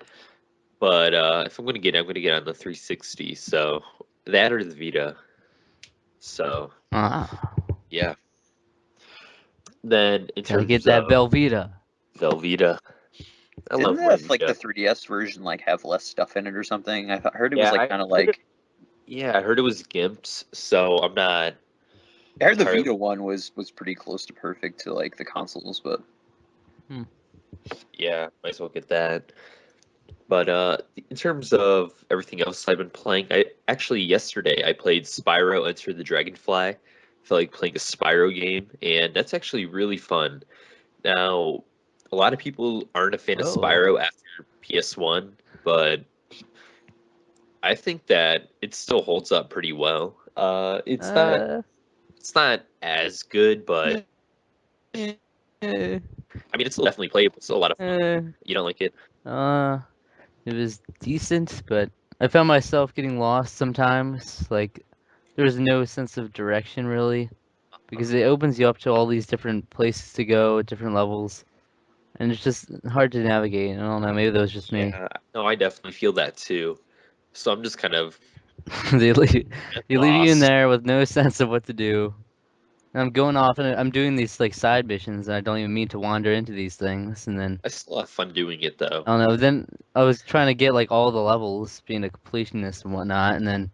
But if I'm gonna get on the 360. So that or the Vita. So Ah, yeah. Then in gotta terms get that of Velveeta. Velveeta, I Didn't love my like the Vita. 3DS version like have less stuff in it or something? Heard it was Yeah, like I kind of heard like Yeah, I heard it was gimped, so I'm not I heard the entirely. Vita one was pretty close to perfect to like the consoles, but Yeah, might as well get that. But in terms of everything else I've been playing, I actually yesterday I played Spyro Enter the Dragonfly. I felt like playing a Spyro game, and that's actually really fun. Now, a lot of people aren't a fan of Whoa. Spyro after PS1, but I think that it still holds up pretty well. It's not as good, but eh, I mean it's still definitely playable. It's still a lot of fun. eh, You don't like it? it was decent, but I found myself getting lost sometimes. Like, there was no sense of direction really, because it opens you up to all these different places to go, different levels, and it's just hard to navigate. I don't know, maybe that was just me. Yeah, no, I definitely feel that too. So I'm just kind of they leave, they leave you in lost. there with no sense of what to do. And I'm going off and I'm doing these like side missions, and I don't even mean to wander into these things. And then I still have fun doing it though. I don't know. Then I was trying to get like all the levels, being a completionist and whatnot, and then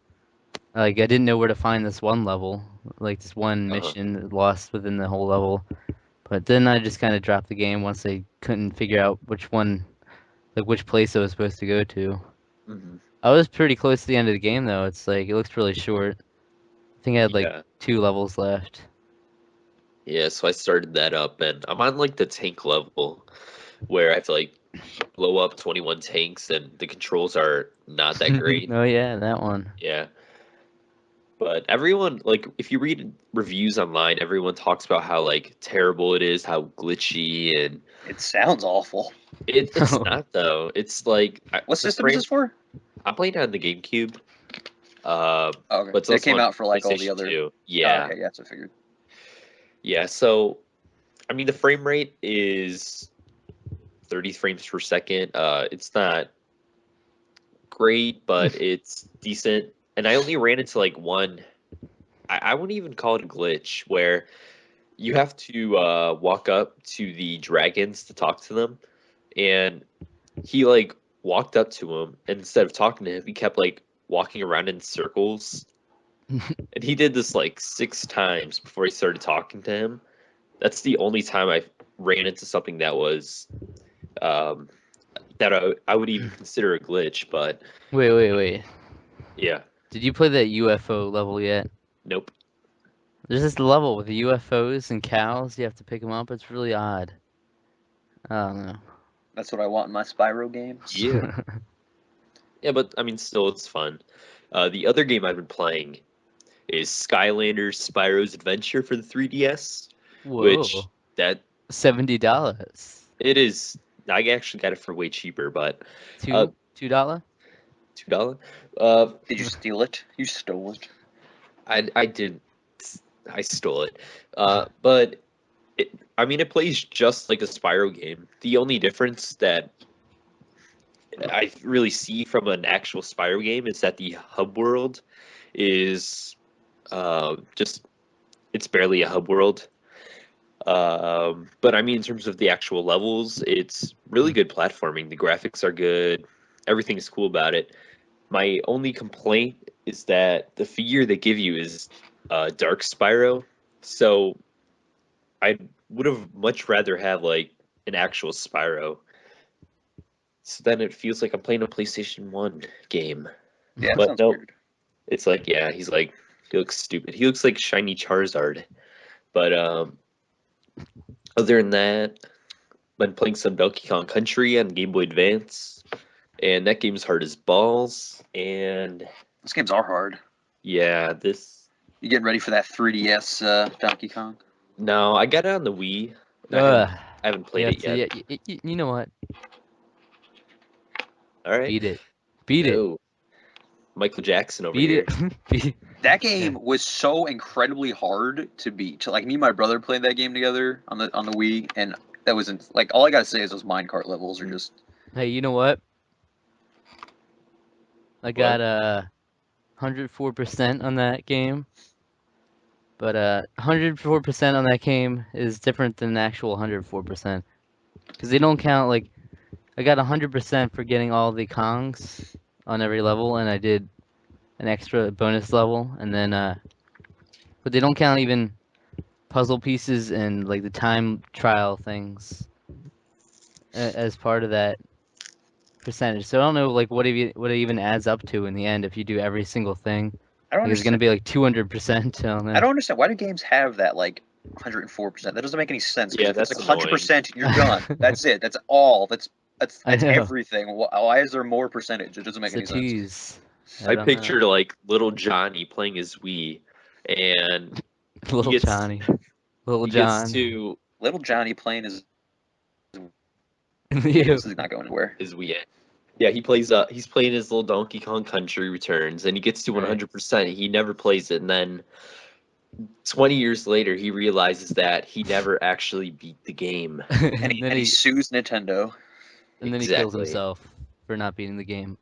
like I didn't know where to find this one level, like this one mission lost within the whole level. But then I just kind of dropped the game once I couldn't figure out which one, like which place I was supposed to go to. Mhm. I was pretty close to the end of the game though. It's like it looks really short. I think I had like Yeah. 2 levels left. Yeah, so I started that up and I'm on like the tank level where I have to like blow up 21 tanks and the controls are not that great. Oh yeah, that one. Yeah. But everyone, like, if you read reviews online, everyone talks about how like terrible it is, how glitchy, and it sounds awful. it's not though. It's like What system is this for? I'm playing on the GameCube. Oh, okay. But it's It also came on out for like all the PlayStation other. 2. Oh, Yeah, okay, yeah, so I figured. yeah. So, I mean, the frame rate is 30 frames per second. It's not great, but it's decent. And I only ran into like one. I wouldn't even call it a glitch, where you have to walk up to the dragons to talk to them, and he like walked up to him, and instead of talking to him, he kept like walking around in circles, And he did this like 6 times before I started talking to him. That's the only time I ran into something that was that I would even consider a glitch. But Wait. yeah, Did you play that UFO level yet? nope. There's this level with the UFOs and cows. You have to pick them up. It's really odd. I don't know. That's what I want in my Spyro games. Yeah. Yeah, but I mean, still, it's fun. The other game I've been playing is Skylanders Spyro's Adventure for the 3DS, which Whoa. that $70. it is. I actually got it for way cheaper, but $2? $2. Did you steal it? You stole it. I did. I stole it. But I mean, it plays just like a Spyro game. The only difference that I really see from an actual Spyro game is that the hub world is just it's barely a hub world. But I mean, in terms of the actual levels, it's really good platforming. The graphics are good. Everything is cool about it. My only complaint is that the figure they give you is Dark Spyro. So I would have much rather have like an actual Spyro. So then it feels like I'm playing a PlayStation 1 game. Yeah, that But sounds no, weird. it's like, yeah, he looks stupid. He looks like shiny Charizard. But other than that, been playing some Donkey Kong Country on Game Boy Advance, and that game's hard as balls. And These games are hard. yeah, You getting ready for that 3DS Donkey Kong? no, I got it on the Wii. I haven't played it yet. You know what? All right. Beat it. Beat it. Oh, Michael Jackson over Beat here. it. Beat it. That game was so incredibly hard to beat. Like me and my brother played that game together on the Wii, and that wasn't like all I gotta say is those minecart levels are just. Hey, you know what? I got 104% on that game. But 104% on that game is different than actual 104%. Because they don't count, like, I got 100% for getting all the Kongs on every level, and I did an extra bonus level, and then, but they don't count even puzzle pieces and, like, the time trial things as part of that percentage. So I don't know, like, what it even adds up to in the end if you do every single thing. I don't Like, it's going to understand. be like 200%. I don't know. I don't understand why do games have that like 104%. That doesn't make any sense. 'Cause Yeah, if it's that's like 100%, you're done. That's it. That's all. That's I know. everything. Why is there more percentage? It doesn't make It's a any sense. tease. I don't know. pictured like little Johnny playing his Wii, and Little gets- Johnny. Little he John. gets to Little Johnny playing his Ew. this is not going anywhere. his Wii. Yeah, he's playing his little Donkey Kong Country Returns, and he gets to Right. 100%. He never plays it, and then 20 years later, he realizes that he never actually beat the game. And and he sues Nintendo. then he kills Exactly. himself for not beating the game.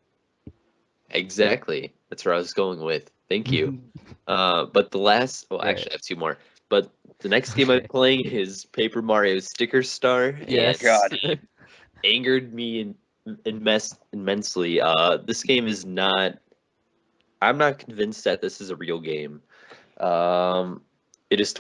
Exactly. That's where I was going with. Thank you. But the last, well, Right. actually, I have 2 more. But the next game I'm Okay. playing is Paper Mario Sticker Star. Yes. God. And it angered me immensely. This game is not. I'm not convinced that this is a real game. It is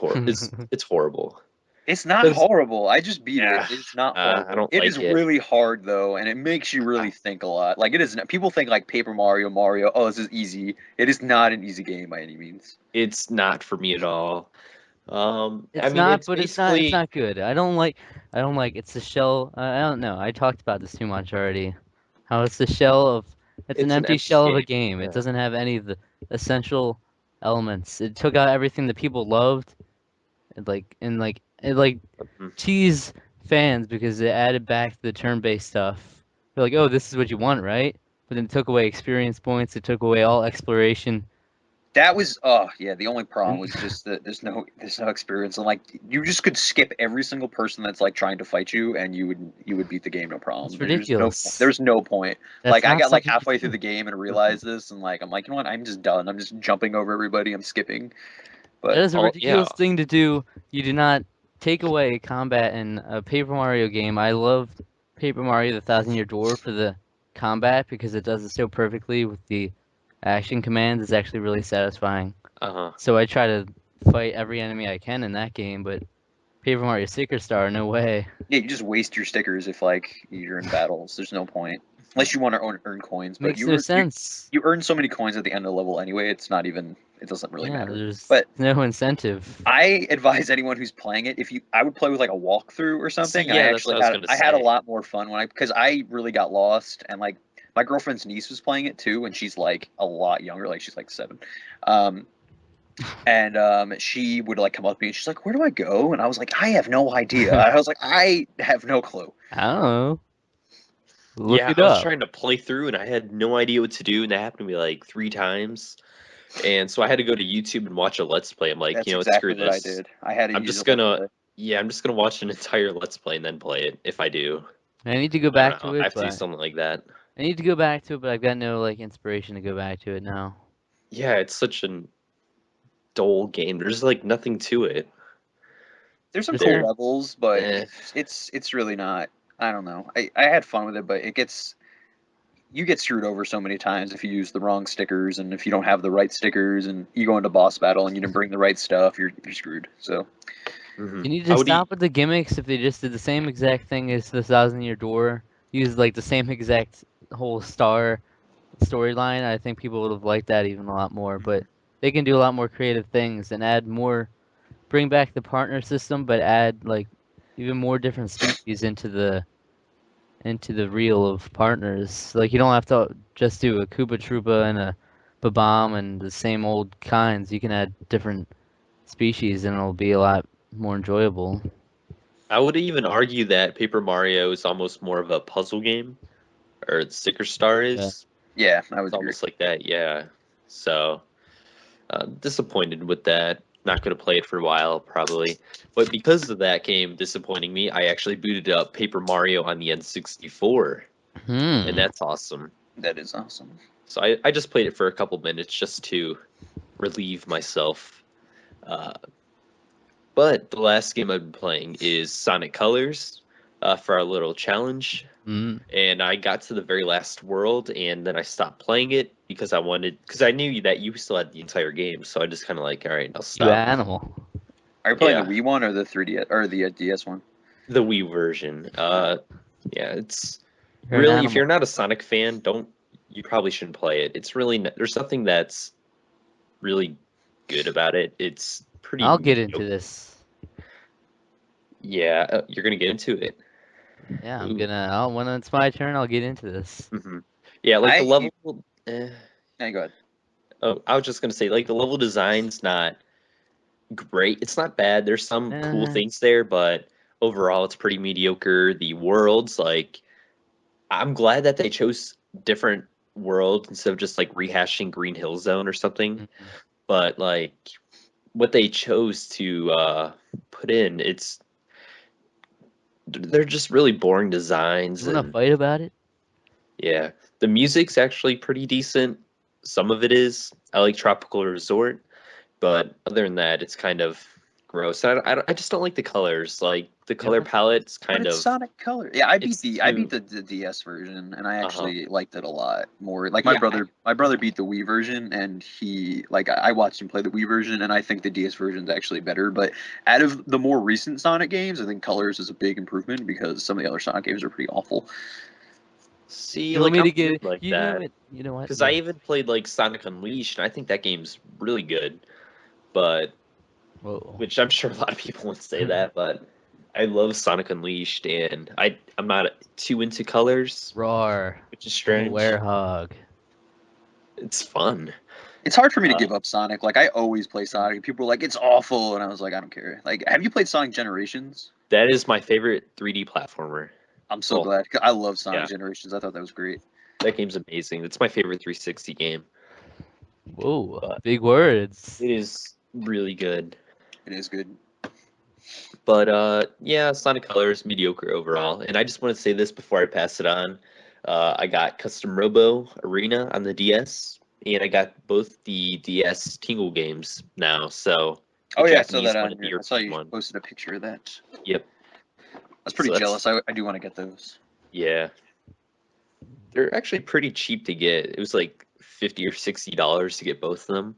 it's horrible. It's not horrible. I just beat Yeah, it. It's not I horrible. don't It like is it. really hard though, and it makes you really think a lot. Like it is. People think like Paper Mario, oh, this is easy. It is not an easy game by any means. It's not for me at all. It's I mean, not, it's but basically it's not good. I don't like it's the shell. I don't know. I talked about this too much already. How it's the shell of it's an empty shell of a game. yeah. It doesn't have any of the essential elements. It took out everything that people loved, and it Mhm. teased fans because it added back the turn-based stuff. They're like, oh, this is what you want, right? But then it took away experience points. It took away all exploration. That was the only problem was just that there's no experience, and like you just could skip every single person that's like trying to fight you, and you would beat the game no problem. It's ridiculous. There's no point. That's Like I not got like something you halfway do. through the game and realized this, and like I'm like, you know what? I'm just done. I'm just jumping over everybody. I'm skipping. But That is a ridiculous yeah. thing to do. You do not take away combat in a Paper Mario game. I loved Paper Mario: The Thousand Year Door for the combat because it does it so perfectly with the action commands. It's actually really satisfying. So I try to fight every enemy I can in that game, but Paper Mario Superstar, no way. Yeah, you just waste your stickers if like you're in battles. There's no point unless you want to earn coins. But Makes no sense. you earn so many coins at the end of the level anyway. It's not even. It doesn't really Yeah, matter. there's But no incentive. I advise anyone who's playing it, I would play with like a walkthrough or something. See, And yeah, I that's actually what I was gonna I had a say. lot more fun because I really got lost, and like my girlfriend's niece was playing it too, and she's like a lot younger, like she's like 7. And she would like come up to me and she's like, "Where do I go?" And I was like, "I have no idea." I was like, "I have no clue." I don't know. Look Yeah, it I was up. trying to play through and I had no idea what to do, and that happened to me like 3 times. And so I had to go to YouTube and watch a Let's Play. I'm like, That's you know what, exactly screw what I this. did. I had to I'm use just a Let's gonna, Play. yeah, I'm just gonna watch an entire Let's Play and then play it if I do. I need to go I back don't know. to I it, have to do but something like that. I need to go back to it, but I've got no like inspiration to go back to it now. Yeah, it's such a dull game. There's like nothing to it. There's some There- cool levels, but Eh. it's really not. I don't know. I had fun with it, but you get screwed over so many times if you use the wrong stickers and if you don't have the right stickers and you go into boss battle and you didn't bring the right stuff, you're screwed. So Mhm. You need How to would he- stop with the gimmicks if they just did the same exact thing as the Thousand Year Door. Use like the same exact whole star storyline. I think people would have liked that even a lot more. But they can do a lot more creative things and add more. Bring back the partner system, but add like even more different species into the reel of partners. Like you don't have to just do a Koopa Troopa and a Babam and the same old kinds. You can add different species and it'll be a lot more enjoyable. I would even argue that Paper Mario is almost more of a puzzle game, or Sticker Star is. yeah, I It's would agree. almost like that, yeah. So, disappointed with that. Not going to play it for a while, probably. But because of that game disappointing me, I actually booted up Paper Mario on the N64, and that's awesome. That is awesome. So I just played it for a couple minutes just to relieve myself. But the last game I've been playing is Sonic Colors for our little challenge. And I got to the very last world, and then I stopped playing it because I knew that you still had the entire game. So I just kind of like, all right, I'll You stop. animal. Are you playing Yeah. the Wii one or the 3DS or the DS one? The Wii version. Yeah, it's You're an really, if animal. you're not a Sonic fan, you probably shouldn't play it. It's really, there's nothing that's really good about it. It's pretty. I'll get mediocre. into this. Yeah, you're gonna get into it. Yeah, Ooh. when it's my turn, I'll get into this. hmm Yeah, like the level. Yeah, go ahead. Oh, I was just gonna say, like the level design's not great. It's not bad. There's some cool things there, but overall, it's pretty mediocre. The worlds, like, I'm glad that they chose different worlds instead of just like rehashing Green Hill Zone or something. But like, what they chose to put in, they're just really boring designs. You wanna And fight about it? yeah, the music's actually pretty decent. Some of it is. I like Tropical Resort, but other than that, it's kind of gross. I just don't like the colors. Like the color palette's But kind it's of. Sonic Color. Yeah, I beat It's the DS version, and I actually liked it a lot more. Like Yeah, my brother beat the Wii version, and he like I watched him play the Wii version, and I think the DS version is actually better. But out of the more recent Sonic games, I think Colors is a big improvement because some of the other Sonic games are pretty awful. See, You want like me to I'm get good like you know that what? You know what? because Yeah. I even played like Sonic Unleashed, and I think that game's really good. But Whoa. which I'm sure a lot of people would say that, but I love Sonic Unleashed, and I'm not too into colors, Roar. which is strange. Werehog. It's fun. It's hard for me to give up Sonic. Like I always play Sonic, and people were like, "It's awful," and I was like, "I don't care." Like, have you played Sonic Generations? That is my favorite 3D platformer. I'm so Well, glad. 'Cause I love Sonic yeah. Generations. I thought that was great. That game's amazing. It's my favorite 360 game. Whoa. But Big words. it is really good. It is good. But yeah, Sonic Colors mediocre overall. And I just want to say this before I pass it on. I got Custom Robo Arena on the DS, and I got both the DS Tingle games now. So the Oh yeah, I saw Japanese that one on and the your. I saw European you one. posted a picture of that. Yep. I was pretty So jealous. I do want to get those. Yeah. They're actually pretty cheap to get. It was like $50 or $60 to get both of them.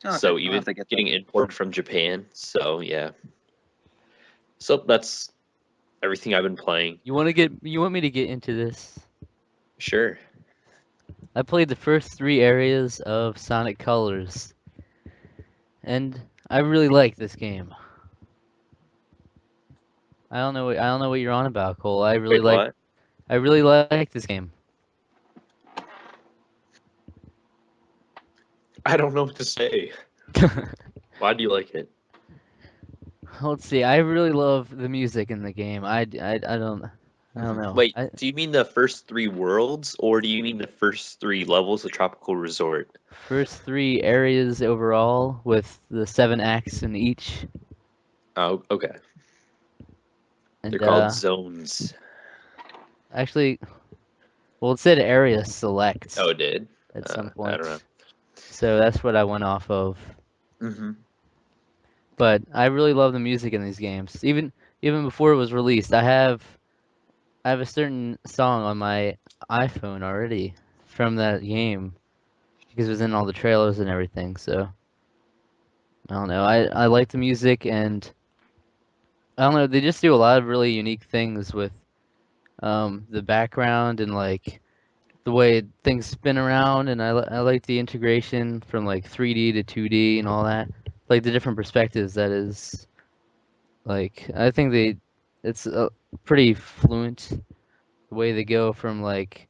Okay, So I'll even have to get getting that. imported from Japan. So yeah. So that's everything I've been playing. You want me to get into this? Sure. I played the first 3 areas of Sonic Colors, and I really like this game. I don't know what you're on about, Cole. I really Wait, what? like this game. I don't know what to say. Why do you like it? Let's see. I really love the music in the game. I don't know. Wait, do you mean the first 3 worlds, or do you mean the first 3 levels of Tropical Resort? First 3 areas overall with the 7 acts in each. Oh, okay. And They're called zones. actually, well, it said area select Oh, it did? at some I point. don't know. So that's what I went off of. Mm-hmm. But I really love the music in these games. Even before it was released, I have a certain song on my iPhone already from that game because it was in all the trailers and everything. So I don't know. I like the music, and I don't know. They just do a lot of really unique things with the background and like the way things spin around, and I like the integration from like 3D to 2D and all that. Like the different perspectives. That is like I think it's pretty fluent the way they go from like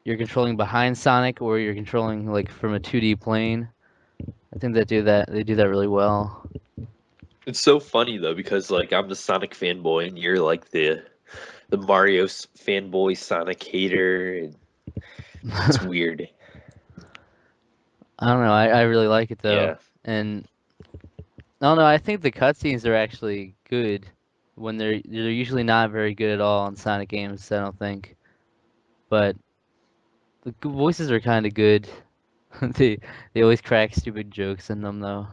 you're controlling behind Sonic or you're controlling like from a 2D plane. I think they do that really well. It's so funny though because like I'm the Sonic fanboy and you're like the Mario fanboy Sonic hater. And it's weird. I don't know. I really like it though, Yeah. and I don't know. I think the cutscenes are actually good when they're usually not very good at all in Sonic games. I don't think, but the voices are kind of good. They always crack stupid jokes in them though.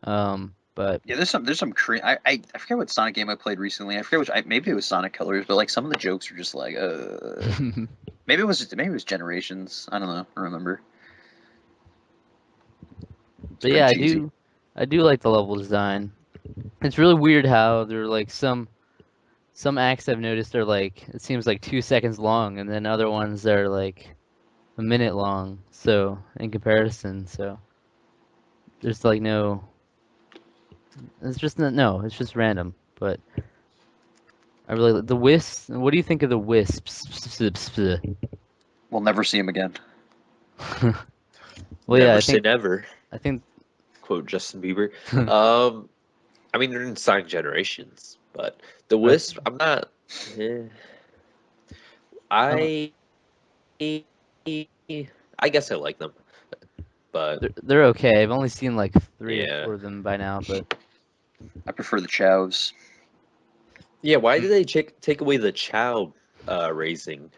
But Yeah, there's some I forget what Sonic game I played recently. I forget which. Maybe it was Sonic Colors, but like some of the jokes are just like maybe it was Generations. I don't know. I don't remember. but yeah, I do like the level design. It's really weird how they're like some acts I've noticed are like it seems like 2 seconds long, and then other ones are like a minute long. So in comparison, so there's like no. It's just no. It's just random. But I really the wisps. What do you think of the wisps? We'll never see him again. Well, Never yeah, say never. I think Quote Justin Bieber. I mean they're in Sonic Generations, but the Right. Wisp, I'm not. I I guess I like them, but they're okay. I've only seen like 3 or yeah, 4 of them by now, but I prefer the Chows. yeah. Why did they take away the Chow raising?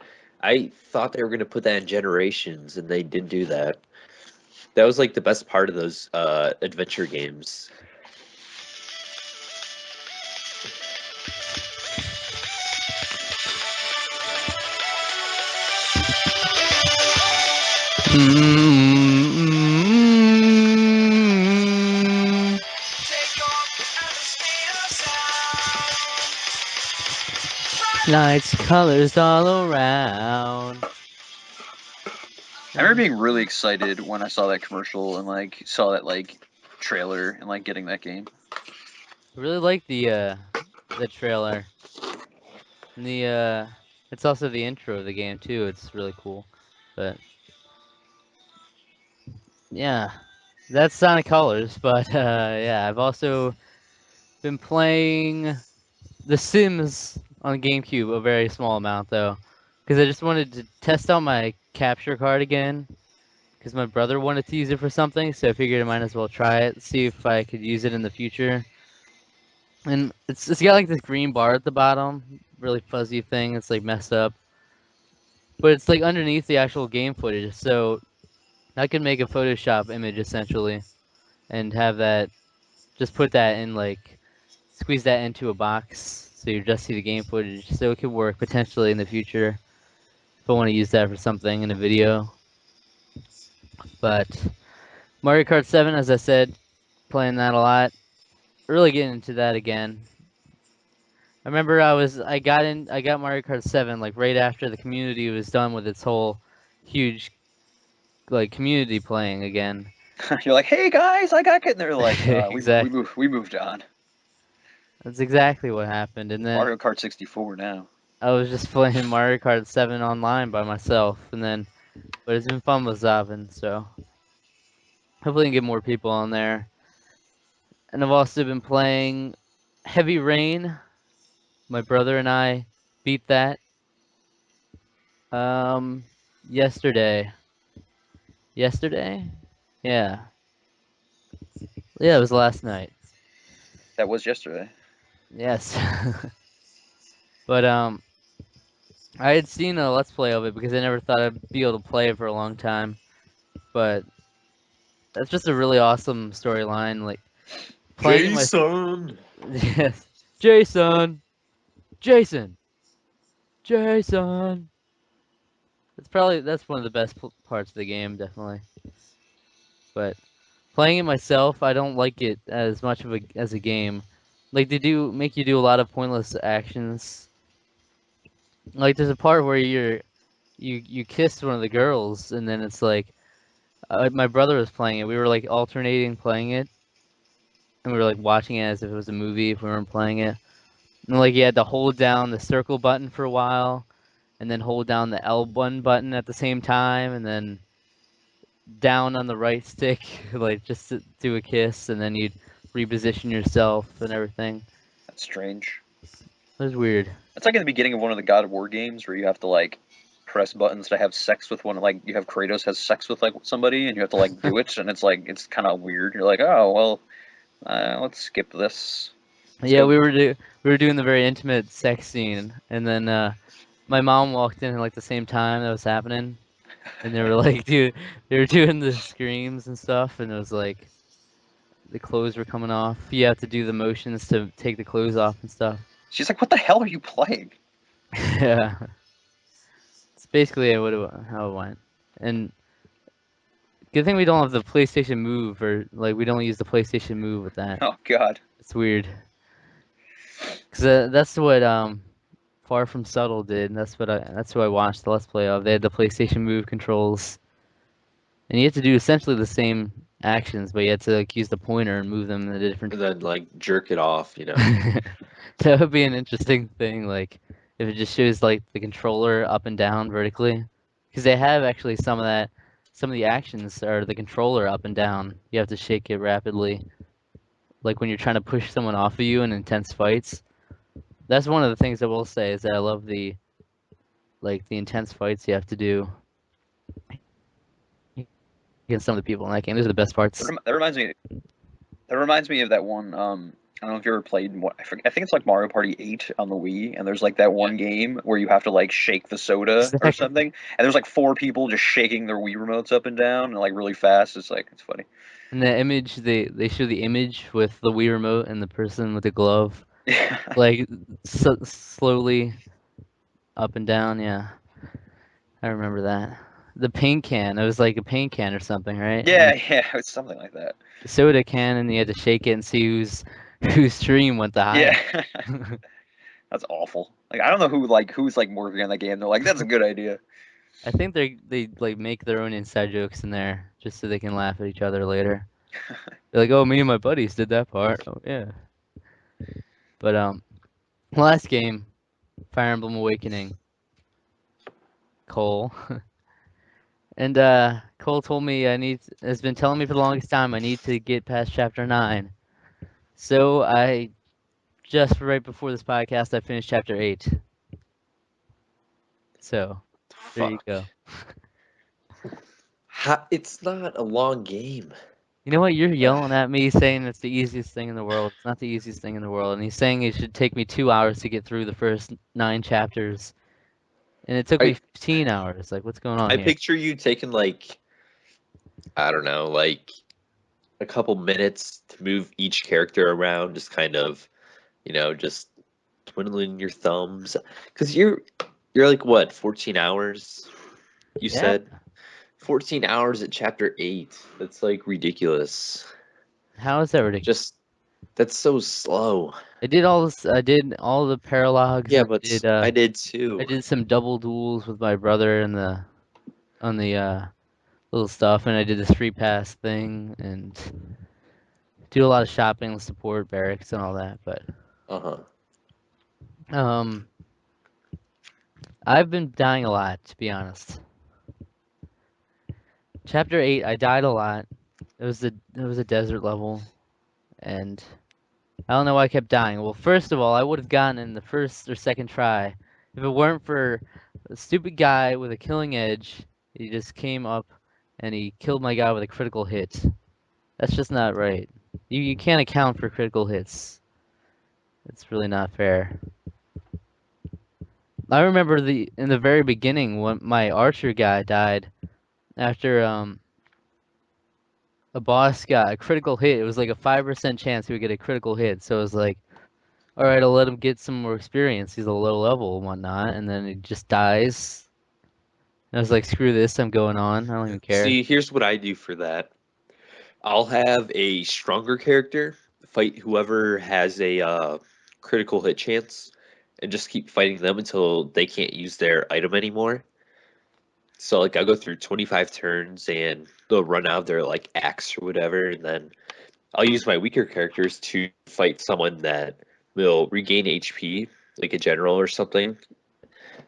I thought they were gonna put that in Generations, and they didn't do that. That was like the best part of those adventure games. lights, colors all around. I remember being really excited when I saw that commercial and like saw that like trailer and like getting that game. I really like the trailer. And it's also the intro of the game too. It's really cool. But yeah, that's Sonic Colors. But yeah, I've also been playing The Sims on GameCube a very small amount though, because I just wanted to test out my capture card again. Because my brother wanted to use it for something, so I figured I might as well try it, see if I could use it in the future. And it's got like this green bar at the bottom, really fuzzy thing. It's like messed up, but it's like underneath the actual game footage. So I could make a Photoshop image essentially, and have that, just put that in like, squeeze that into a box, so you just see the game footage. So it could work potentially in the future if I want to use that for something in a video. But Mario Kart 7, as I said, playing that a lot. Really getting into that again. I remember I got Mario Kart 7 like right after the community was done with its whole huge like community playing again. You're like, hey guys, I got it. And they're like, Exactly. we moved on. That's exactly what happened. And then Mario Kart 64 now. I was just playing Mario Kart 7 online by myself, but it's been fun with Zaven, so hopefully we can get more people on there. And I've also been playing Heavy Rain. My brother and I beat that yesterday. Yesterday? Yeah. Yeah, it was last night. That was yesterday. Yes. But I had seen a Let's Play of it because I never thought I'd be able to play it for a long time. But that's just a really awesome storyline. Like playing Jason. Yes. Jason. Jason. Jason. That's one of the best parts of the game, definitely. But playing it myself, I don't like it as much as a game. Like they do make you do a lot of pointless actions. Like there's a part where you kiss one of the girls, and then it's like my brother was playing it. We were like alternating playing it, and we were like watching it as if it was a movie if we weren't playing it. And like you had to hold down the circle button for a while, and then hold down the L1 button at the same time, and then down on the right stick, like just to do a kiss, and then you'd reposition yourself and everything. That's strange. It was weird. It's like in the beginning of one of the God of War games where you have to like press buttons to have sex with one. Like you have Kratos has sex with like somebody, and you have to like do it, and it's kind of weird. You're like, oh well, let's skip this. Yeah, we were doing the very intimate sex scene, and then my mom walked in at like the same time that was happening, and they were like, dude, they were doing the screams and stuff, and it was like the clothes were coming off. You have to do the motions to take the clothes off and stuff. She's like, what the hell are you playing? Yeah, it's basically how it went. And good thing we don't have the PlayStation Move, or like we don't use the PlayStation Move with that. Oh God. It's weird. Cause that's what Far From Subtle did. And that's who I watched the Let's Play of. They had the PlayStation Move controls, and you had to do essentially the same actions, but you had to like use the pointer and move them in a different. And then like jerk it off, you know. That would be an interesting thing, like if it just shows like the controller up and down vertically, because they have actually some of that. Some of the actions are the controller up and down. You have to shake it rapidly, like when you're trying to push someone off of you in intense fights. That's one of the things I will say is that I love the intense fights you have to do against some of the people in that game. Those are the best parts. That reminds me. That reminds me of that one. I don't know if you ever played. I think it's like Mario Party 8 on the Wii, and there's like that one game where you have to like shake the soda Exactly. or something, and there's like 4 people just shaking their Wii remotes up and down and like really fast. It's funny. And the image they show the image with the Wii remote and the person with the glove, like slowly up and down. Yeah, I remember that. The paint can. It was like a paint can or something, right? Yeah, it's something like that. The soda can, and you had to shake it and see whose stream went the highest. Yeah, that's awful. Like I don't know who's like working on that game. They're like, that's a good idea. I think they like make their own inside jokes in there just so they can laugh at each other later. They're like, oh, me and my buddies did that part. Oh yeah. But last game, Fire Emblem Awakening. Cole. And Cole told me has been telling me for the longest time I need to get past chapter 9. So I just right before this podcast I finished chapter 8. So there you go. It's not a long game. You know what? You're yelling at me saying it's the easiest thing in the world. It's not the easiest thing in the world. And he's saying it should take me 2 hours to get through the first 9 chapters. And it took me 15 hours. Like, what's going on I here? picture you taking like, I don't know, like a couple minutes to move each character around, just kind of, just twiddling your thumbs. Because you're like, what, 14 hours, you said? 14 hours at chapter 8. That's like ridiculous. How is that ridiculous? Just that's so slow. I did all this. I did all the paralogs. Yeah, I but did, I did too. I did some double duels with my brother in the on the little stuff, and I did the street pass thing, and do a lot of shopping, support barracks, and all that. But I've been dying a lot, to be honest. Chapter 8, I died a lot. It was a desert level, and I don't know why I kept dying. Well, first of all, I would have gotten in the first or second try if it weren't for a stupid guy with a killing edge. He just came up and he killed my guy with a critical hit. That's just not right. You can't account for critical hits. It's really not fair. I remember in the very beginning when my archer guy died after a boss got a critical hit. It was like a 5% chance he would get a critical hit. So it was like, all right, I'll let him get some more experience. He's a low level and whatnot, and then he just dies. And I was like, screw this, I'm going on. I don't even care. See, here's what I do for that. I'll have a stronger character fight whoever has a critical hit chance, and just keep fighting them until they can't use their item anymore. So like I'll go through 25 turns and they'll run out of their like axe or whatever, and then I'll use my weaker characters to fight someone that will regain HP, like a general or something.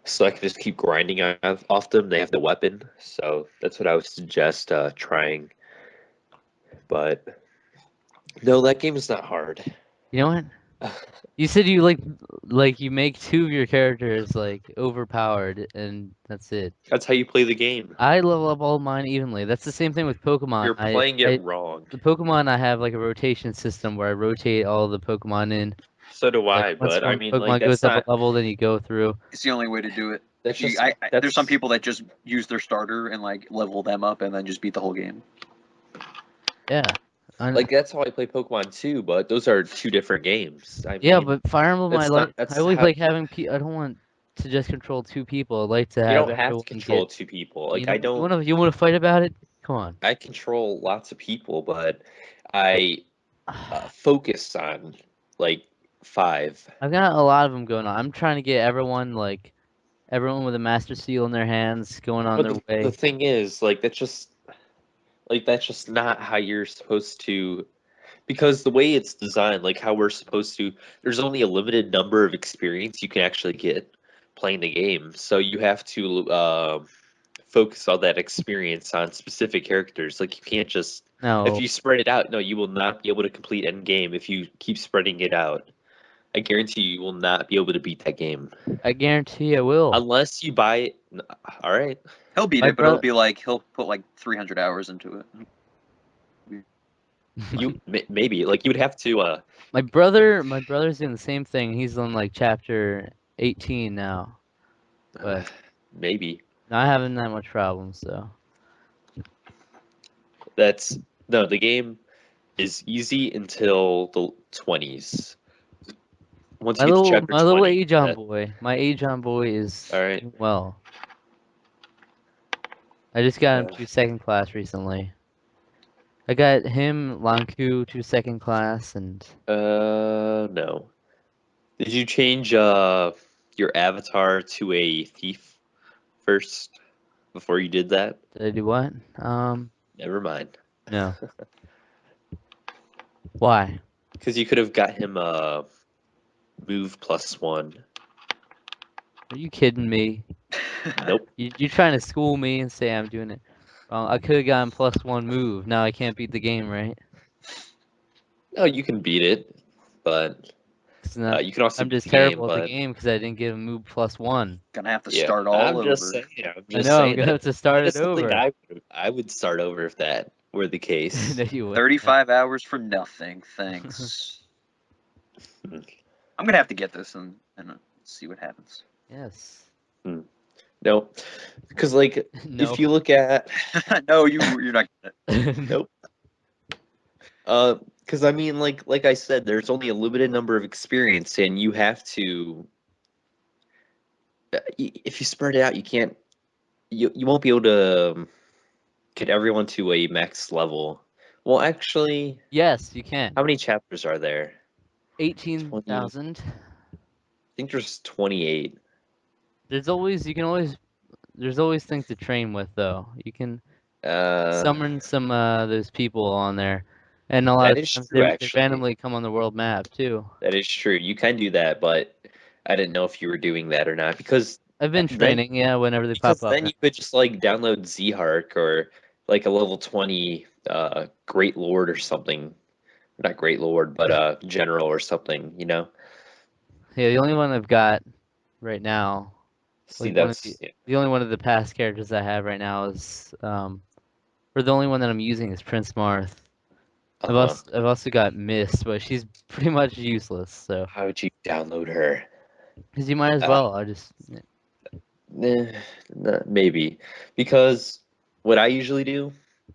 So I can just keep grinding off them. They have the weapon, so that's what I would suggest trying. But no, that game is not hard. You know what? You said you like you make two of your characters like overpowered, and that's it. That's how you play the game. I level up all mine evenly. That's the same thing with Pokemon. You're playing it wrong. The Pokemon, I have like a rotation system where I rotate all the Pokemon in. So do I, Like, once but I one mean, Pokemon like goes that's up not. a level, then you go through. It's the only way to do it. That's just. There's some people that just use their starter and like level them up and then just beat the whole game. Yeah. Like that's how I play Pokemon too, but those are two different games. Yeah, mean, but Fire Emblem, that's I not- like. that's I always how- like having. I don't want to just control two people. I like to have. You don't have everyone to control get, two people. Like you know, I don't. You want to fight about it? Come on. I control lots of people, but I focus on like 5. I've got a lot of them going on. I'm trying to get everyone everyone with a Master Seal in their hands going on But their way. the thing is, like that's just not how you're supposed to. Because the way it's designed, like how we're supposed to, there's only a limited number of experience you can actually get playing the game. So you have to focus all that experience on specific characters. Like you can't just, No. if you spread it out, no, you will not be able to complete end game if you keep spreading it out. I guarantee you will not be able to beat that game. I guarantee I will. Unless you buy it. All right. He'll beat My it, but it'll be like he'll put like 300 hours into it. You maybe like you would have to My brother's doing the same thing. He's on like chapter 18 now. But maybe. not having that much problems though. No, the game is easy until the 20s. Once My you get to little chapter my little 20, age on boy. My age on boy is all right. doing well. I just got him to second class recently. I got him, Lanku, to second class, and No. Did you change your avatar to a thief first before you did that? did I do what? Never mind. No. Why? Because you could have got him move +1. Are you kidding me? Nope. You're trying to school me and say I'm doing it. I could have gotten +1 move. Now I can't beat the game, right? No, you can beat it, but you can also I'm beat just the terrible game, at the game because I didn't give him move +1. Gonna have to yeah, start all I'm over. just saying. I'm I just know, I'm saying gonna have to start that is it something over. I would start over if that were the case. No, you wouldn't. 35 hours for nothing. Thanks. I'm gonna have to get this and see what happens. Yes. No, because like No. if you look at No, you're not gonna. nope. Because I mean, like I said, there's only a limited number of experience, and you have to. If you spread it out, you can't. You won't be able to get everyone to a max level. Well, actually, Yes, you can. how many chapters are there? 18,000. I think there's 28. There's always there's always things to train with though. You can Uh, summon some those people on there, and a lot that of is times true, they actually. randomly come on the world map too. That is true. You can do that, but I didn't know if you were doing that or not because I've been then training, yeah, whenever they pop because up. then you could just like download Z-Hark or like a level 20 Great Lord or something. Not Great Lord, but General or something, you know? Yeah, the only one I've got right now, See, like one of that's yeah. the only one of the past characters I have right now is or the only one that I'm using is Prince Marth. Uh-huh. I've also got Mist, but she's pretty much useless. So, How would you download her? because you might as Uh, well. I just maybe because what I usually do,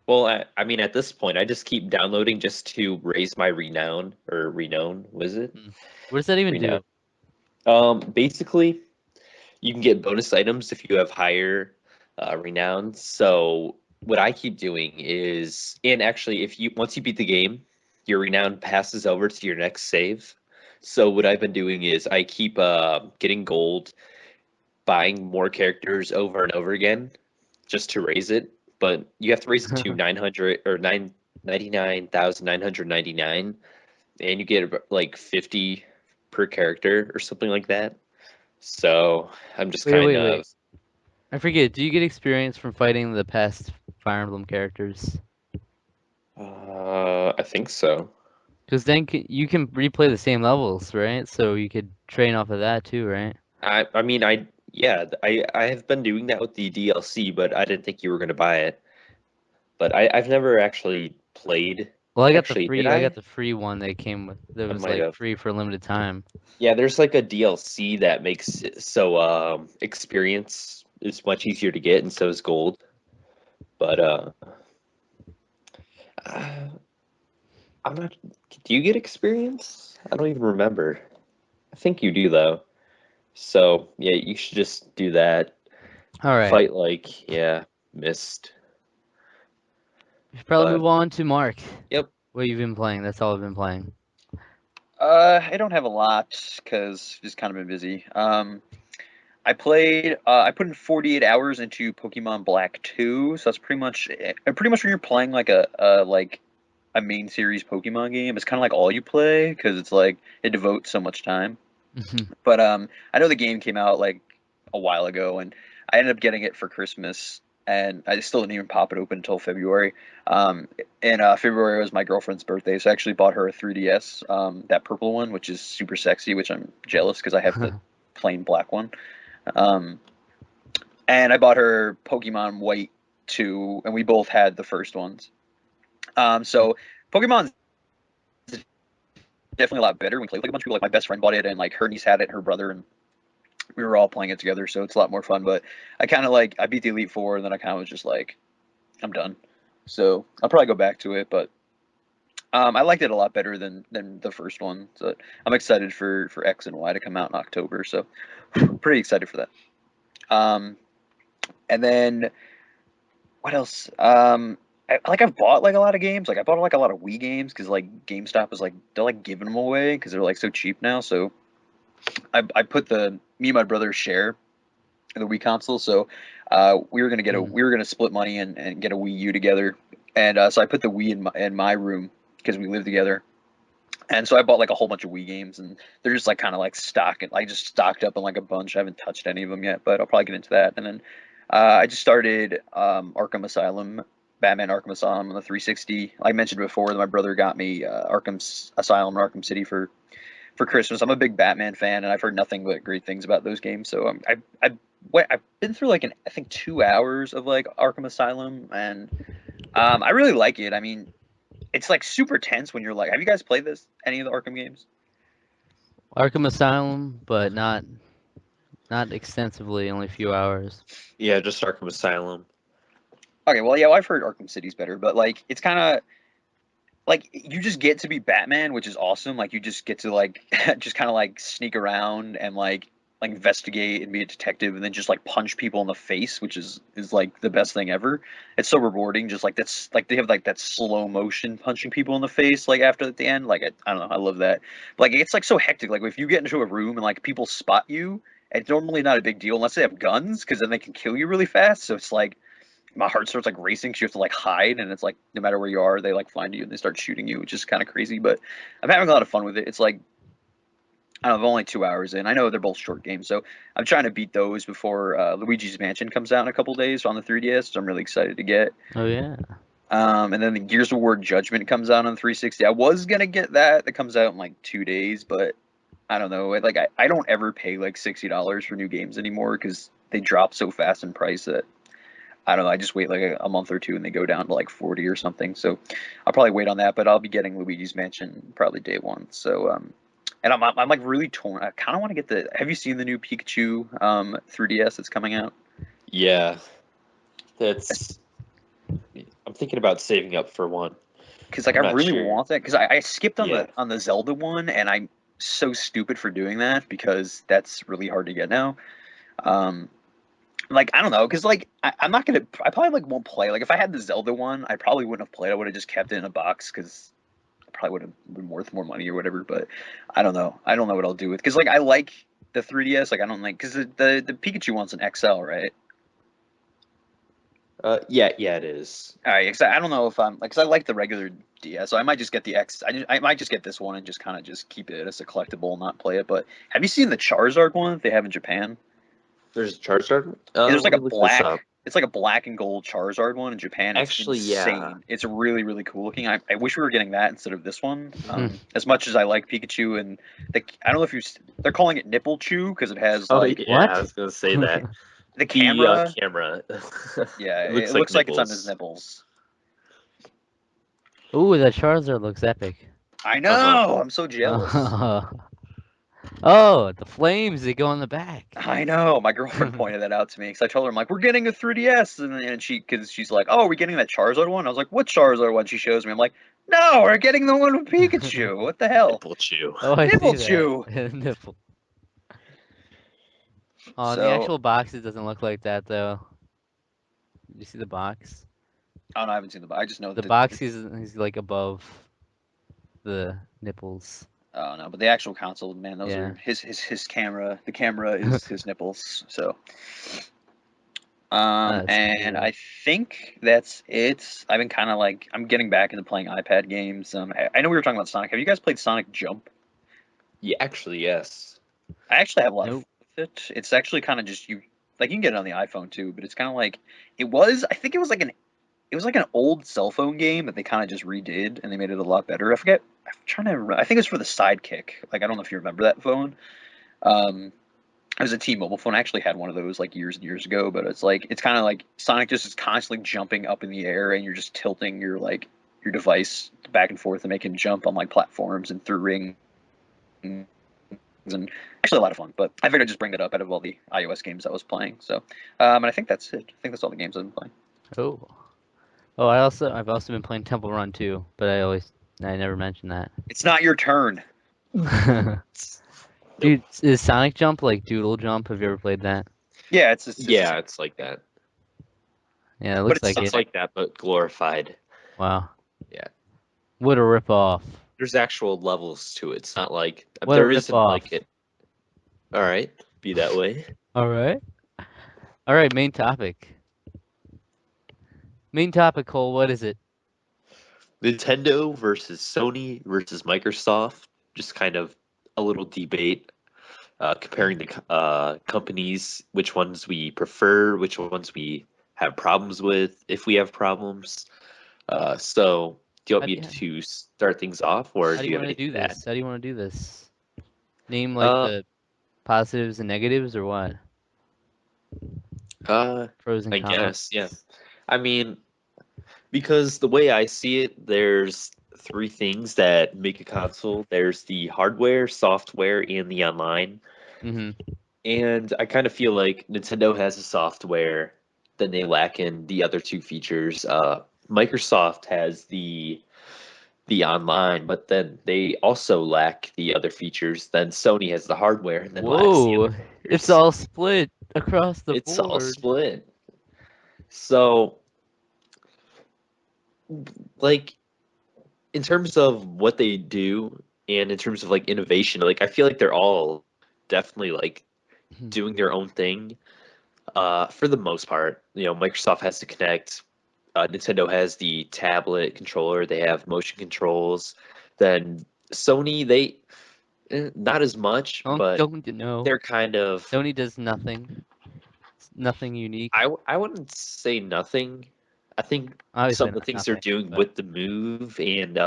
well, I mean, at this point, I just keep downloading just to raise my renown or renown. Was it what does that even renown? do? Basically, you can get bonus items if you have higher renown. So what I keep doing is, and actually, if you once you beat the game, your renown passes over to your next save. So what I've been doing is I keep getting gold, buying more characters over and over again, just to raise it. But you have to raise it to 900 or 99,999, and you get like 50 per character or something like that. So I'm just Wait, kind wait, of wait. I forget. Do you get experience from fighting the past Fire Emblem characters? I think so. Because then you can replay the same levels, right? So you could train off of that too, right? I mean I have been doing that with the DLC, but I didn't think you were gonna buy it. But I've never actually played. Well, Actually, did I got I? the free one they came with. That I was might like have. free for a limited time. Yeah, there's like a DLC that makes it so experience is much easier to get, and so is gold. But uh, I'm not. Do you get experience? I don't even remember. I think you do though. So yeah, you should just do that. All right. Fight like yeah, missed. We should probably But move on to Mark. yep. What you've been playing? That's all I've been playing. I don't have a lot because just kind of been busy. I played. I put in 48 hours into Pokemon Black 2, so that's pretty much when you're playing like a main series Pokemon game. It's kind of like all you play because it's like it devotes so much time. But I know the game came out like a while ago, and I ended up getting it for Christmas, and I still didn't even pop it open until February. And February was my girlfriend's birthday, so I actually bought her a 3DS, that purple one, which is super sexy, which I'm jealous because I have the plain black one. Um, and I bought her Pokemon White 2, and we both had the first ones. So Pokemon's definitely a lot better. We played with like a bunch of people. Like my best friend bought it, and like her niece had it, her brother, and we were all playing it together. So it's a lot more fun. But I kind of like I beat the Elite Four, and then I kind of was just like, I'm done. So I'll probably go back to it, but I liked it a lot better than the first one. So I'm excited for X and Y to come out in October. So pretty excited for that. And then what else? I've bought like a lot of games. Like I bought like a lot of Wii games because like GameStop is like they're like giving them away because they're like so cheap now. So I put me and my brother share the Wii console. So we were gonna we were gonna split money and get a Wii U together. And so I put the Wii in my room because we live together. And so I bought like a whole bunch of Wii games, and they're just like kind of like stock, and I just stocked up on like a bunch. I haven't touched any of them yet, but I'll probably get into that. And then I just started Arkham Asylum, Batman Arkham Asylum on the 360. Like I mentioned before that my brother got me Asylum and Arkham City for Christmas. I'm a big Batman fan, and I've heard nothing but great things about those games. So I've been through like I think 2 hours of like Arkham Asylum, and I really like it. I mean, it's like super tense when you're like, have you guys played any of the Arkham games? Arkham Asylum, but not extensively, only a few hours. Yeah, just Arkham Asylum. Okay, well, yeah, well, I've heard Arkham City's better, but like it's kind of like you just get to be Batman, which is awesome. Like you just get to like just kind of like sneak around and like investigate and be a detective and then just like punch people in the face, which is like the best thing ever. It's so rewarding. Just like that's like they have like that slow motion punching people in the face like after at the end. Like I don't know, I love that. But, like it's like so hectic. Like if you get into a room and like people spot you, it's normally not a big deal unless they have guns because then they can kill you really fast. So it's like my heart starts like racing because you have to like hide, and it's like no matter where you are, they like find you and they start shooting you, which is kind of crazy. But I'm having a lot of fun with it. It's like I don't know, I'm only 2 hours in. I know they're both short games, so I'm trying to beat those before Luigi's Mansion comes out in a couple days on the 3DS. So I'm really excited to get. Oh yeah. And then the Gears of War Judgment comes out on 360. I was gonna get that. That comes out in like 2 days, but I don't know. Like I don't ever pay like $60 for new games anymore because they drop so fast in price that I don't know. I just wait like a month or two and they go down to like 40 or something. So I'll probably wait on that, but I'll be getting Luigi's Mansion probably day one. So and I'm like really torn. I kind of want to get the. Have you seen the new Pikachu 3DS that's coming out? Yeah, that's. I'm thinking about saving up for one. Because like I'm I not really sure. want that. Because I skipped on Yeah. the Zelda one, and I'm so stupid for doing that because that's really hard to get now. Like I don't know, because like I'm not gonna. I probably like won't play. Like if I had the Zelda one, I probably wouldn't have played. I would have just kept it in a box because probably would have been worth more money or whatever. But I don't know. I don't know what I'll do with because like I like the 3DS. Like I don't like because the Pikachu one's an XL, right? Yeah, it is. All right. Cause I don't know if I'm like because I like the regular DS, so I might just get the X. I might just get this one and just kind of just keep it as a collectible, and not play it. But have you seen the Charizard one that they have in Japan? There's a Charizard. There's like Let a me look this black. up. It's like a black and gold Charizard one in Japan. It's Actually, insane. yeah. It's really, really cool looking. I wish we were getting that instead of this one. Hmm. As much as I like Pikachu and I don't know if they're calling it Nipple Chew because it has Oh like yeah, What? I was gonna say that. the camera. The camera. Yeah, It it looks looks like it's on his nipples. nipples. Ooh, that Charizard looks epic. I know. Uh-huh. I'm so jealous. Oh, the flames they go on the back. I know. My girlfriend pointed that out to me because I told her I'm like, we're getting a 3DS, and because she's like, oh, are we getting that Charizard one? I was like, what Charizard one? She shows me. I'm like, no, we're getting the one with Pikachu. What the hell? Nipple chew. Oh, I Nipple see chew. that. Nipple. Oh, the So, actual box, it doesn't look like that though. You see the box? I haven't seen the box. I just know The that. box he's like above the nipples. Oh no, but the actual console, man, those Yeah. are his camera. The camera is his nipples. So, That's and cool. I think that's it. I've been kind of like I'm getting back into playing iPad games. I know we were talking about Sonic. Have you guys played Sonic Jump? Yeah, actually, yes. I actually have a lot of Nope. fun with it. It's actually kind of just you can get it on the iPhone too, but it's kind of like it was. I think it was like an old cell phone game that they kind of just redid and they made it a lot better. I forget. I'm trying to remember. I think it was for the Sidekick. Like I don't know if you remember that phone. It was a T-Mobile phone. I actually had one of those like years and years ago, but it's kind of like Sonic just is constantly jumping up in the air and you're just tilting your device back and forth and making jump on like platforms and through rings and actually a lot of fun. But I figured I'd just bring it up out of all the iOS games I was playing. So, and I think that's it. I think that's all the games I've been playing. Oh. Oh, I've also been playing Temple Run too, but I never mentioned that. It's not your turn. Dude, is Sonic Jump like Doodle Jump? Have you ever played that? Yeah, it's Yeah, it's like that. Yeah, it But looks it's like Sonic. It's like that, but glorified. Wow. Yeah. What a ripoff. There's actual levels to it. It's not like What a there isn't ripoff. like it. All right, be that way. All right. All right, main topic. Main topic, Cole, what is it? Nintendo versus Sony versus Microsoft. Just kind of a little debate, comparing the companies, which ones we prefer, which ones we have problems with, if we have problems. So, do you want me to start things off, or How do do you you have want to anything do to add? this? How do you want to do this? Name like the positives and negatives or what? Pros and I cons. guess, yeah. I mean, because the way I see it, there's three things that make a console. There's the hardware, software, and the online. Mm-hmm. And I kind of feel like Nintendo has the software, then they lack in the other two features. Microsoft has the the online, but then they also lack the other features. Then Sony has the hardware and then lacks the Whoa, other it's features. all split across the It's all board. split. So, like, in terms of what they do and in terms of like innovation, like I feel like they're all definitely like doing their own thing. For the most part, Microsoft has to connect. Nintendo has the tablet controller. They have motion controls. Then Sony, they not as much, but Don't you know? they're kind of. Sony does nothing. It's nothing unique. I wouldn't say nothing. I think some Obviously of the not things they're nothing, doing but with the Move and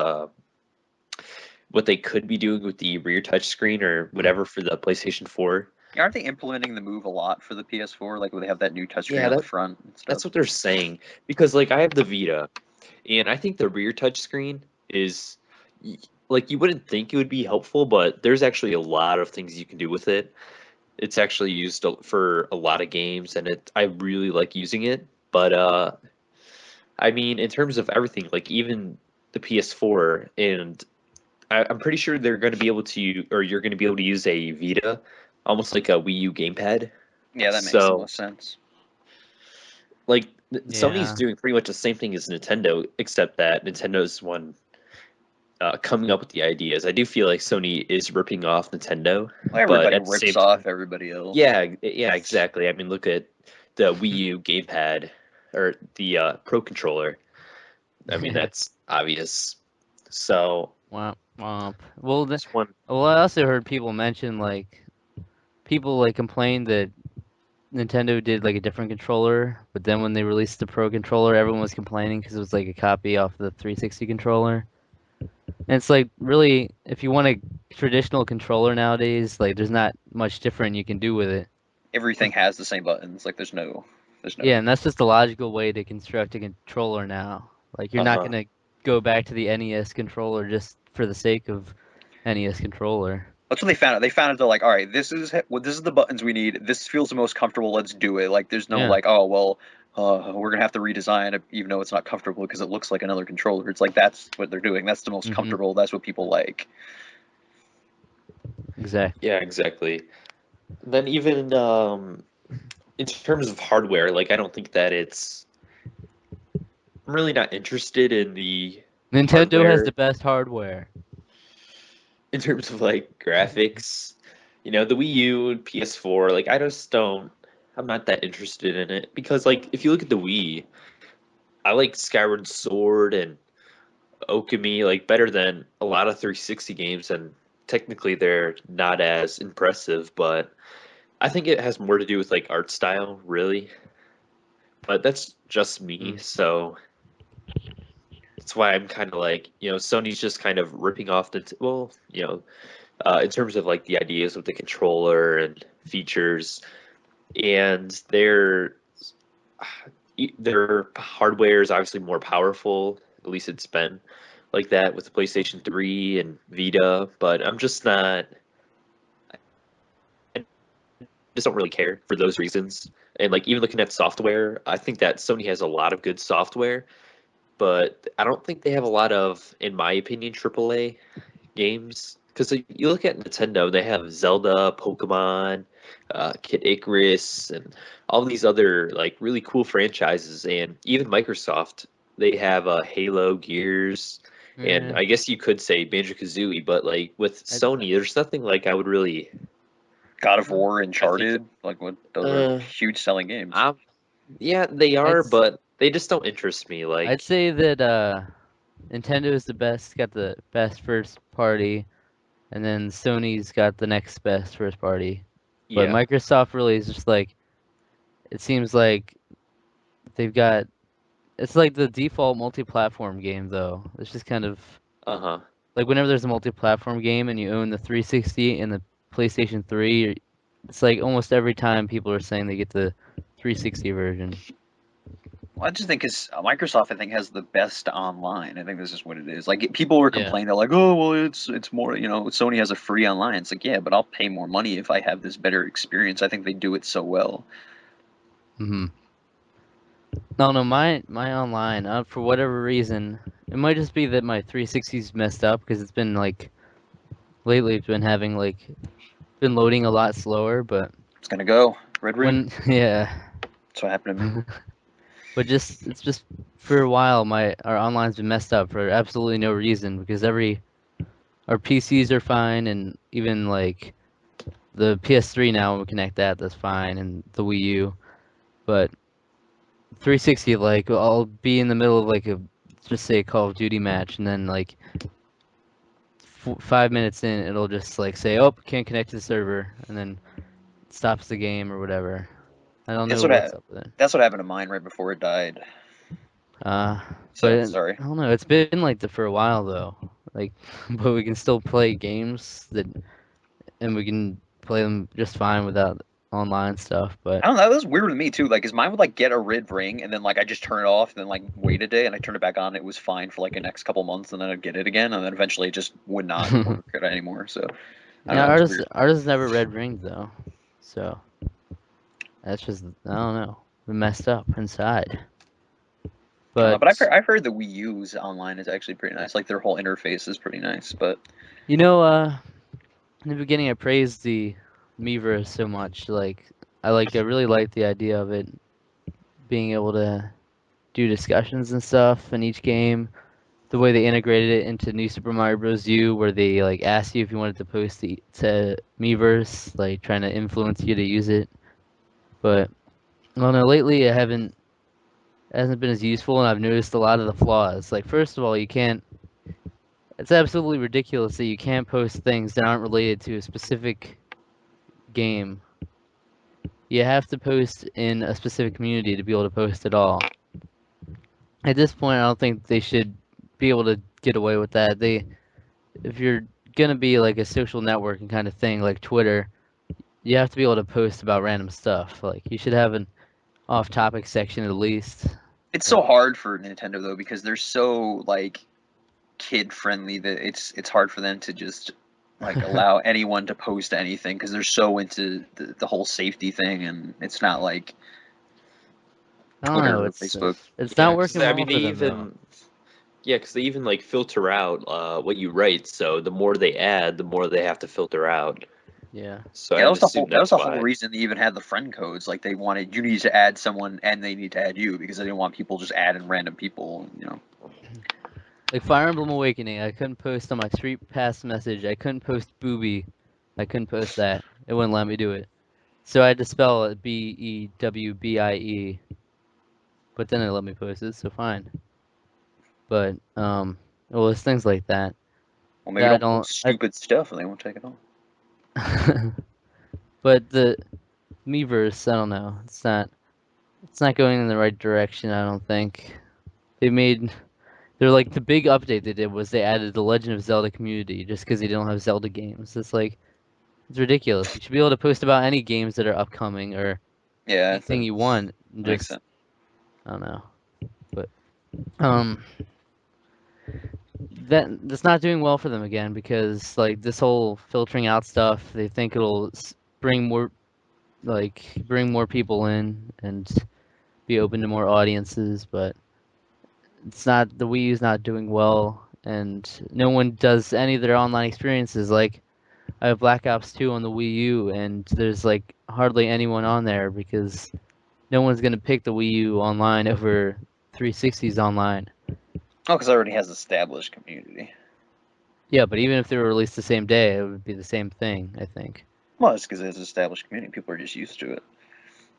what they could be doing with the rear touch screen or whatever for the PlayStation 4. Aren't they implementing the Move a lot for the PS4? Like, where they have that new touchscreen Yeah, on the front and stuff. that's what they're saying. Because like I have the Vita, and I think the rear touch screen is like you wouldn't think it would be helpful, but there's actually a lot of things you can do with it. It's actually used for a lot of games, and I really like using it. But I mean, in terms of everything, like even the PS4, and I'm pretty sure they're going to be able to, or you're going to be able to use a Vita, almost like a Wii U gamepad. Yeah, that makes the So, most sense. like, Sony's yeah. doing pretty much the same thing as Nintendo, except that Nintendo's one coming up with the ideas. I do feel like Sony is ripping off Nintendo, Well, but everybody at the same rips time, off everybody else. yeah, exactly. I mean, look at the Wii U gamepad or the Pro controller. I mean, that's obvious. So, Womp womp. Well, this one, I also heard people mention people complain that Nintendo did like a different controller, but then when they released the Pro controller, everyone was complaining because it was like a copy off the 360 controller. And it's like really, if you want a traditional controller nowadays, like there's not much different you can do with it. Everything has the same buttons. Like, there's no. Yeah, and that's just the logical way to construct a controller now. Like you're not uh-huh. gonna go back to the NES controller just for the sake of NES controller. That's when they found it. They found it. They're like, all right, this is the buttons we need. This feels the most comfortable. Let's do it. Like, there's no Yeah. like, oh well, we're gonna have to redesign it, even though it's not comfortable because it looks like another controller. It's like that's what they're doing. That's the most comfortable. That's what people like. Exactly. Yeah, exactly. Then even in terms of hardware, like I don't think that I'm really not interested in the Nintendo has hardware the best hardware. in terms of like graphics. The Wii U and PS4, like I'm not that interested in it because like if you look at the Wii, I like Skyward Sword and Okami like better than a lot of 360 games, and technically they're not as impressive, but I think it has more to do with like art style, really. But that's just me, so that's why I'm kind of like, Sony's just kind of ripping off in terms of like the ideas with the controller and features, and their hardware is obviously more powerful. At least it's been like that with the PlayStation 3 and Vita, but I'm just not. I just don't really care for those reasons. And like even looking at software, I think that Sony has a lot of good software, but I don't think they have a lot of, in my opinion, AAA games. Because you look at Nintendo, they have Zelda, Pokemon, Kid Icarus, and all these other like really cool franchises. And even Microsoft, they have Halo, Gears, and Yeah. I guess you could say Banjo-Kazooie. But like with Sony, there's nothing like I would really. God of War, I think. Uncharted, like what? Those are huge selling games. Yeah, they are, I'd, but they just don't interest me. I'd Like, say that Nintendo is the best, got the best first party, and then Sony's got the next best first party. But yeah, Microsoft really is just like, it seems like they've got, it's like the default multi-platform game though. It's just kind of uh-huh. like whenever there's a multi-platform game and you own the 360 and the PlayStation 3, it's like almost every time people are saying they get the 360 version. Well, I just think because Microsoft, I think, has the best online. I think this is what it is. Like people were Yeah. complaining, they're like, "Oh, well, it's more, Sony has a free online." It's like, yeah, but I'll pay more money if I have this better experience. I think they do it so well. Mm-hmm. No, my online, for whatever reason, it might just be that my 360's messed up because it's been like lately it's been having like been loading a lot slower, but It's gonna go red ring. when yeah, That's what happened to me. but it's just for a while our online's been messed up for absolutely no reason because our PCs are fine and even like the PS3 now when we connect that's fine and the Wii U, but 360 like I'll be in the middle of like a just say a Call of Duty match and then like 5 minutes in it'll just like say oh can't connect to the server and then it stops the game or whatever. I don't That's know what what's up with it. that's what happened to mine right before it died. Uh, So but sorry. I don't know. It's been like that for a while though. Like, but we can still play games and we can play them just fine without online stuff. But I don't know. That was weird to me too. Like, cause mine would like get a red ring, and then like I just turn it off, and then like wait a day, and I turn it back on. It was fine for like the next couple months, and then I'd get it again, and then eventually it just would not work anymore. So I don't yeah, know. It was weird. ours never red ringed though. So that's just I don't know. We messed up inside. I don't know, But but I've heard the Wii U's online is actually pretty nice. Like their whole interface is pretty nice. But you know, in the beginning I praised the Miiverse so much. I really liked the idea of it being able to do discussions and stuff in each game. The way they integrated it into New Super Mario Bros. U, where they like asked you if you wanted to post to Miiverse, like trying to influence you to use it. But I don't know, lately it hasn't been as useful, and I've noticed a lot of the flaws. Like first of all, you can't. It's absolutely ridiculous that you can't post things that aren't related to a specific game. You have to post in a specific community to be able to post at all. At this point, I don't think they should be able to get away with that. If you're gonna be like a social networking kind of thing like Twitter, you have to be able to post about random stuff. Like you should have an off-topic section at least. it's so hard for Nintendo though because they're so like kid friendly that it's hard for them to just like allow anyone to post anything because they're so into the whole safety thing, and it's not like I don't know. Twitter or Facebook. It's Yeah, not 'cause working I well mean for them though. because they even like filter out what you write. So the more they add, the more they have to filter out. Yeah. So Yeah, I'd assume that was that's the whole why. reason they even had the friend codes. Like they wanted you need to add someone and they need to add you because they didn't want people just adding random people. You know. Like Fire Emblem Awakening, I couldn't post on my Street Pass message. I couldn't post Booby. I couldn't post that. It wouldn't let me do it. So I had to spell it Bewbie. But then it let me post it, so fine. But well, there's things like that. Well, maybe that I don't don't. post stupid stuff and they won't take it on. But the Miiverse, I don't know. It's not going in the right direction. I don't think they're like the big update they did was they added the Legend of Zelda community just because they don't have Zelda games. It's ridiculous. You should be able to post about any games that are upcoming or Yeah, anything you want. And that makes just sense. I don't know. But um, that's not doing well for them again because like this whole filtering out stuff, they think it'll bring more people in and be open to more audiences, but it's not the Wii U's not doing well, and no one does any of their online experiences. Like I have Black Ops 2 on the Wii U, and there's like hardly anyone on there because no one's gonna pick the Wii U online over 360's online. Oh, because it already has established community. Yeah, but even if they were released the same day, it would be the same thing, I think. Well, it's because it has established community. People are just used to it.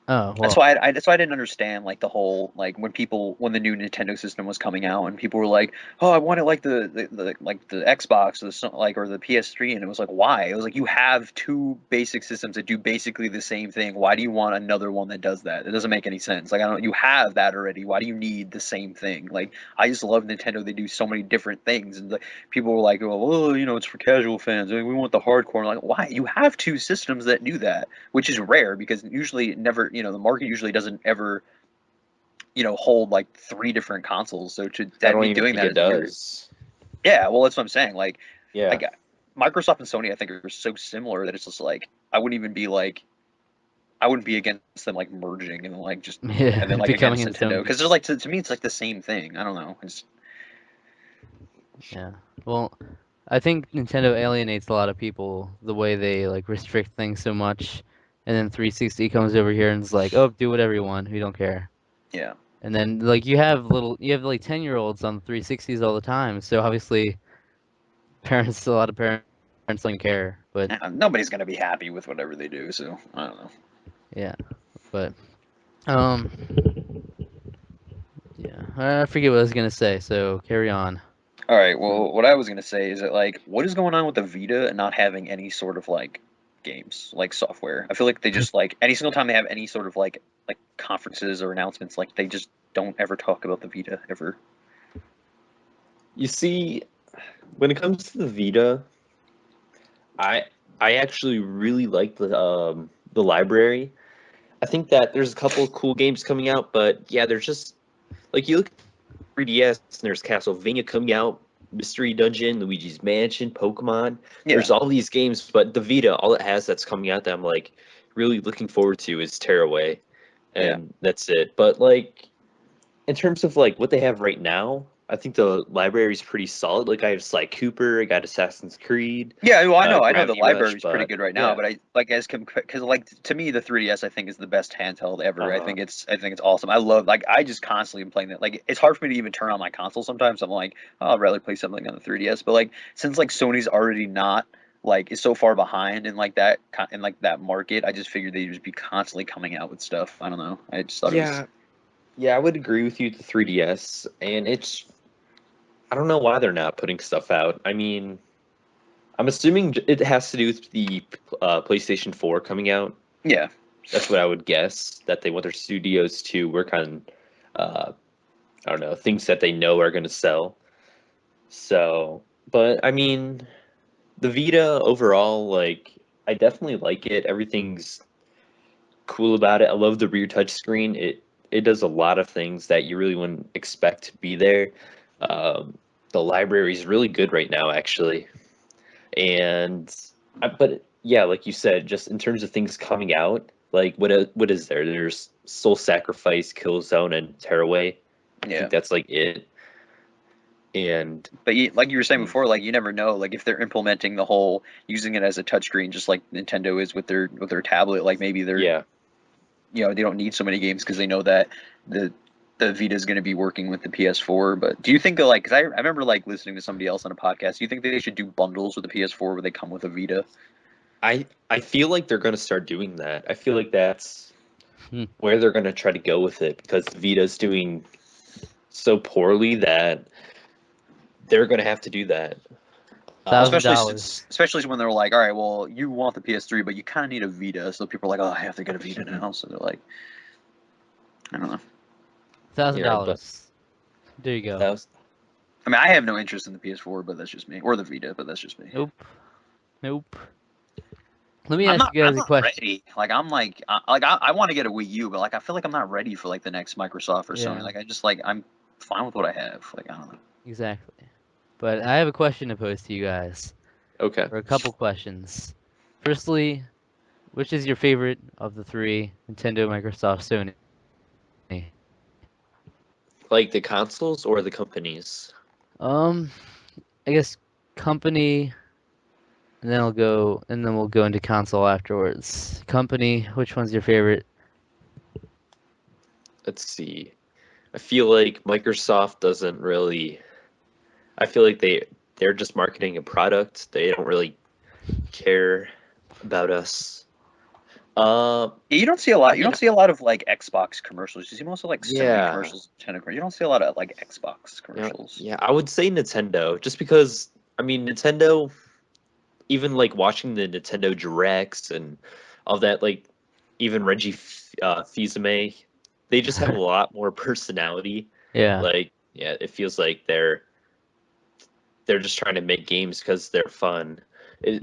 Oh That's well, why that's why I didn't understand like the whole like when the new Nintendo system was coming out and people were like, oh, I want it like the Xbox or or the PS3, and it was like, why? It was like you have two basic systems that do basically the same thing. Why do you want another one that does that? It doesn't make any sense. Like I don't, you have that already. Why do you need the same thing? Like I just love Nintendo. They do so many different things, and people were like, well, it's for casual fans. We want the hardcore. I'm like, why? You have two systems that do that, which is rare because usually it never, the market usually doesn't ever, hold like three different consoles. So to I don't be even doing think that it is weird. does. Yeah, well, that's what I'm saying. Yeah. Like Microsoft and Sony, I think are so similar that it's just like I wouldn't even be like I wouldn't be against them like merging and like just Yeah, and then like becoming against its own Nintendo because there's like to me it's like the same thing. I don't know. It's Yeah. Well, I think Nintendo alienates a lot of people the way they like restrict things so much, and then 360 comes over here and is like, "Oh, do whatever you want. We don't care." yeah. And then like you have like 10-year-olds on 360s all the time, so obviously a lot of parents don't care. But Nobody's gonna be happy with whatever they do, so I don't know. yeah, but um, yeah, I forget what I was gonna say. So carry on. All right. Well, what I was gonna say is that like, what is going on with the Vita and not having any sort of like games, like software? I feel like they just like any single time they have any sort of like conferences or announcements, like they just don't ever talk about the Vita ever. You see, when it comes to the Vita, I I actually really like the library. I think that there's a couple of cool games coming out, but yeah, there's just like you look at 3DS and there's Castlevania coming out, Mystery Dungeon, Luigi's Mansion, Pokemon. Yeah. There's all these games, but the Vita, all it has that's coming out that I'm like really looking forward to is Tearaway, and that's it. But like in terms of like what they have right now, I think the library is pretty solid. Like I have Sly Cooper, I got Assassin's Creed, Yeah, well, I know the Gravity Rush, library's pretty but good right now, yeah, but I like as because like to me the 3DS I think is the best handheld ever. uh, I think it's awesome. I love like I just constantly am playing that. Like it's hard for me to even turn on my console sometimes. I'm like, oh, I'd rather play something on the 3DS. But like since like Sony's already not like is so far behind in like that in like that market, I just figured they'd just be constantly coming out with stuff. I don't know. I just thought it was yeah, I would agree with you. The 3DS, and it's I don't know why they're not putting stuff out. I mean, I'm assuming it has to do with the PlayStation 4 coming out. yeah. That's what I would guess. That they want their studios to work on, I don't know, things that they know are going to sell. So, but I mean, the Vita overall, like, I definitely like it. Everything's cool about it. I love the rear touchscreen. It does a lot of things that you really wouldn't expect to be there. The library is really good right now, actually. And but yeah, like you said, just in terms of things coming out, like what is there? There's Soul Sacrifice, Killzone, and Tearaway. I Yeah. think that's like it. And But like you were saying before, like you never know, like if they're implementing the whole using it as a touchscreen, just like Nintendo is with their tablet, like maybe they're yeah, they don't need so many games because they know that the Vita is going to be working with the PS4. But do you think that like, because I remember like listening to somebody else on a podcast, do you think they should do bundles with the PS4 where they come with a Vita? I feel like they're gonna start doing that. I feel like that's Hmm. where they're gonna try to go with it because Vita's doing so poorly that they're gonna have to do that. $1,000. Especially when they're like, all right, well, you want the PS3, but you kind of need a Vita. So people are like, oh, I have to get a Vita now. So they're like, I don't know. Yeah, but $1,000. There you go. that was I mean, I have no interest in the PS4, but that's just me, or the Vita, but that's just me. Nope. Nope. Let me ask you I'm guys a not question. ready. Like I'm like I want to get a Wii U, but like I feel like I'm not ready for like the next Microsoft or Sony. Yeah, Like I just like I'm fine with what I have. Like I don't know. exactly. But I have a question to pose to you guys, okay. or a couple questions. Firstly, which is your favorite of the three, Nintendo, Microsoft, Sony? Like the consoles or the companies? Um, I guess company, and then we'll go into console afterwards. Company, which one's your favorite? Let's see. I feel like Microsoft doesn't really. I feel like they're just marketing a product. They don't really care about us. Yeah, you don't see a lot. I You mean, don't see a lot of like Xbox commercials. You see mostly like Sony yeah, commercials, Nintendo commercials. You don't see a lot of like Xbox yeah, commercials. yeah. I would say Nintendo, just because. I mean, Nintendo. Even like watching the Nintendo Directs and all that, like even Reggie Fils-Aimé, they just have a lot more personality. Yeah, Like, yeah, it feels like they're just trying to make games because they're fun. It,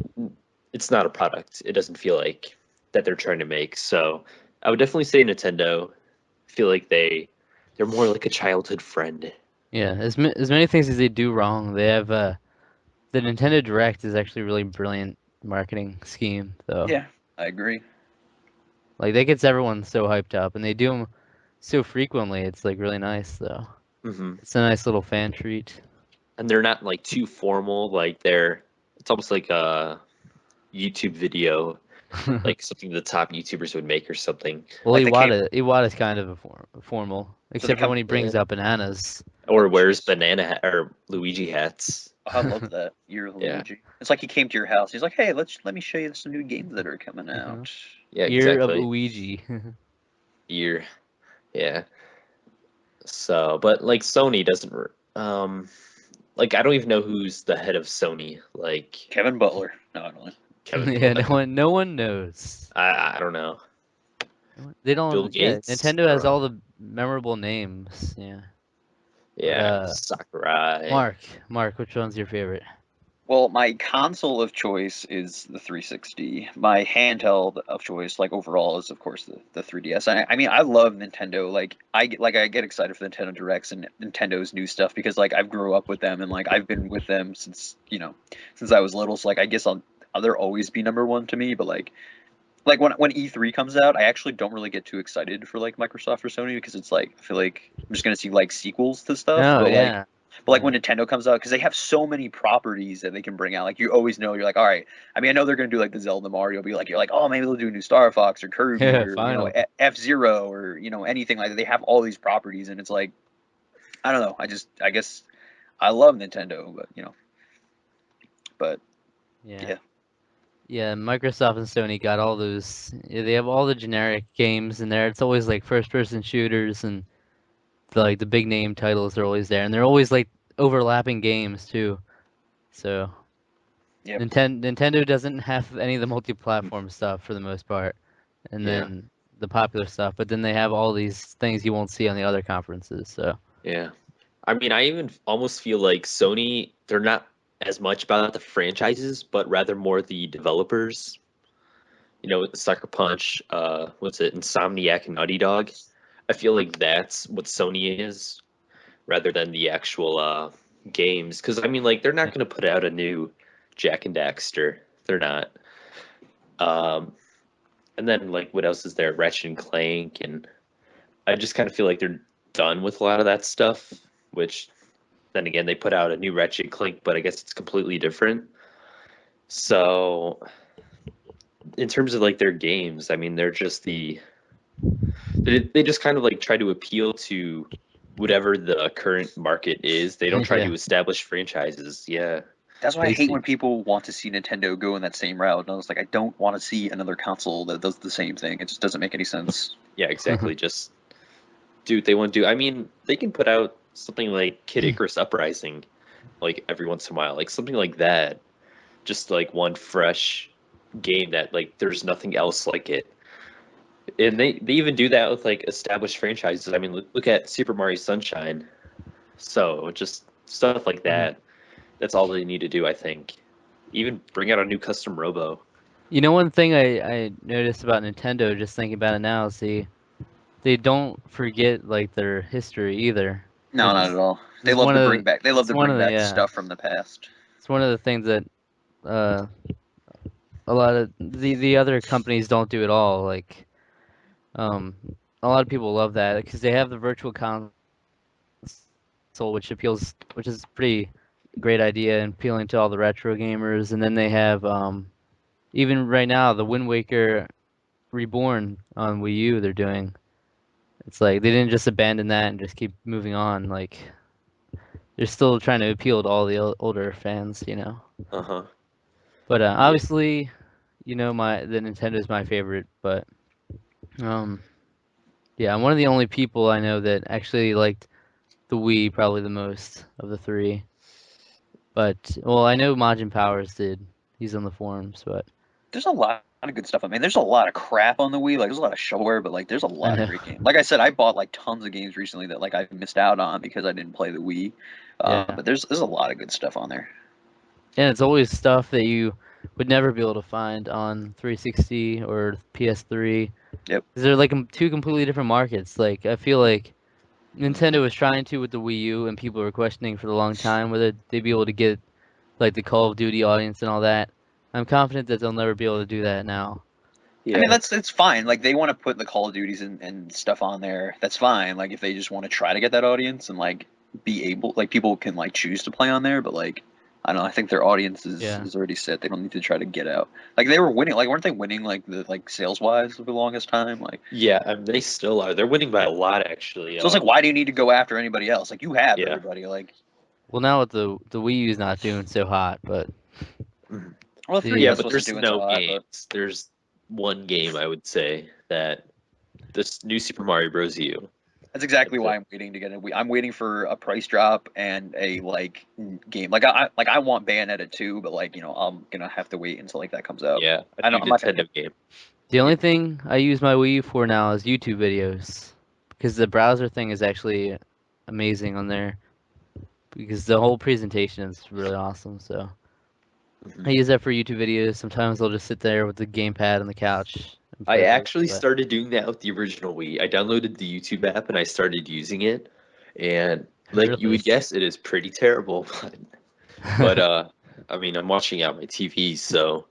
it's not a product. It doesn't feel like that they're trying to make. So I would definitely say Nintendo. I feel like they're more like a childhood friend. yeah. As many things as they do wrong, they have the Nintendo Direct is actually a really brilliant marketing scheme, though. Yeah, I agree. Like that gets everyone so hyped up, and they do them so frequently. It's like really nice though. Hmm. It's a nice little fan treat. And they're not like too formal. Like it's almost like a YouTube video, like something the top YouTubers would make or something. Well, Like they came, Iwata's kind of formal, so they except for come. when he brings Yeah. up bananas. Or Oh, wears jeez. or Luigi hats. Oh, I love that. You're Yeah. Luigi. It's like he came to your house. He's like, "Hey, let me show you some new games that are coming out." Yeah, Ear of exactly. Luigi. Ear. Yeah. So, but like Sony doesn't. Like I don't even know who's the head of Sony. Like Kevin Butler. No, I don't know. Kevin Yeah, Butler. no one knows. I don't know. They Bill don't. Yeah, Gates. Nintendo I don't has know. all the memorable names. Yeah, but Yeah, Sakurai. Mark, which one's your favorite? Well, my console of choice is the 360. My handheld of choice, like overall, is of course the 3DS. I mean, I love Nintendo. Like I get excited for Nintendo Directs and Nintendo's new stuff because like I've grew up with them and like I've been with them since since I was little. So like I guess they'll always be number one to me. But like when E3 comes out, I actually don't really get too excited for like Microsoft or Sony because it's like I feel like I'm just gonna see like sequels to stuff. Oh But like yeah. when Nintendo comes out, because they have so many properties that they can bring out, like you always know, you're like, all right. I mean, I know they're gonna do like the Zelda Mario, but you're like, oh, maybe they'll do a new Star Fox or Kirby Yeah, or finally. F-Zero or anything like that. They have all these properties, and it's like, I don't know. I guess I love Nintendo, but Yeah. yeah. Yeah, Microsoft and Sony got all those. Yeah, they have all the generic games in there. It's always like first-person shooters and like the big name titles are always there, and they're always like overlapping games too. So Yep. Nintendo doesn't have any of the multi-platform stuff for the most part, and Yeah. then the popular stuff. But then they have all these things you won't see on the other conferences. So Yeah. I mean, I even almost feel like Sony, they're not as much about the franchises, but rather more the developers. With the Sucker Punch, what's it, Insomniac and Naughty Dog. I feel like that's what Sony is, rather than the actual games. Because I mean, like, they're not going to put out a new Jack and Daxter. They're not. And then like, what else is there? Ratchet and Clank, and I just kind of feel like they're done with a lot of that stuff. Which, then again, they put out a new Ratchet and Clank, but I guess it's completely different. So, in terms of like their games, I mean, they're just they just kind of like try to appeal to whatever the current market is. They don't try yeah, to establish franchises. Yeah. That's why I hate basically. when people want to see Nintendo go in that same route. And I was like, I don't want to see another console that does the same thing. It just doesn't make any sense. Yeah, exactly. Just do what they want to do. I mean, they can put out something like Kid Icarus Uprising, like every once in a while, like something like that. Just like one fresh game that like there's nothing else like it. And they even do that with like established franchises. I mean, look at Super Mario Sunshine. So just stuff like that. That's all they need to do, I think. Even bring out a new custom Robo. You know, one thing I noticed about Nintendo, just thinking about it now, is they don't forget like their history either, No, which not at is all. this is one of the, They love it's to one bring of the back yeah, stuff from the past. it's one of the things that uh a lot of the other companies don't do at all. Like um a lot of people love that because they have the virtual console, which is pretty great idea and appealing to all the retro gamers, and then they have even right now the Wind Waker Reborn on Wii U they're doing. It's like they didn't just abandon that and just keep moving on. Like they're still trying to appeal to all the older fans. Uh-huh. But Yeah. obviously, the Nintendo's my favorite. But um, yeah, I'm one of the only people I know that actually liked the Wii probably the most of the three. But well, I know Majin Powers did. He's on the forums, but There's a lot of good stuff. I mean, there's a lot of crap on the Wii. Like, there's a lot of shovelware, but like, there's a I lot of know. great games. Like I said, I bought like tons of games recently that like I missed out on because I didn't play the Wii. Yeah, But there's a lot of good stuff on there. and it's always stuff that you would never be able to find on 360 or PS3. Yep. 'Cause they're like two completely different markets. Like I feel like Nintendo was trying to with the Wii U, and people were questioning for a long time whether they'd be able to get like the Call of Duty audience and all that. I'm confident that they'll never be able to do that now. Yeah. I mean, it's fine. Like they want to put the Call of Duties and stuff on there. That's fine. Like if they just want to try to get that audience and like be able, like people can like choose to play on there, but like I don't know. I think their audience is already set. They don't need to try to get out. Like they were winning. Like weren't they winning like the like sales wise for the longest time? Like Yeah, they still are. They're winning by a lot, actually. so it's like why do you need to go after anybody else? Like you have Yeah. everybody. Like Well, now with the Wii U's not doing so hot, but well, The- 3DS yeah, but wasn't there's doing no so hot, but games. There's one game I would say that this new Super Mario Bros. U. that's exactly That's why it. I'm waiting to get it. I'm waiting for a price drop and a like game. Like I want Bayonetta 2, but like I'm gonna have to wait until like that comes out. Yeah, I a know new I'm not gonna Nintendo game. the only thing I use my Wii U for now is YouTube videos, because the browser thing is actually amazing on there, because the whole presentation is really awesome. So I use that for YouTube videos. Sometimes I'll just sit there with the gamepad on the couch. And I play those, actually but- started doing that with the original Wii. I downloaded the YouTube app and I started using it, and like you Really? would guess, it is pretty terrible. But I mean, I'm watching out my TV, so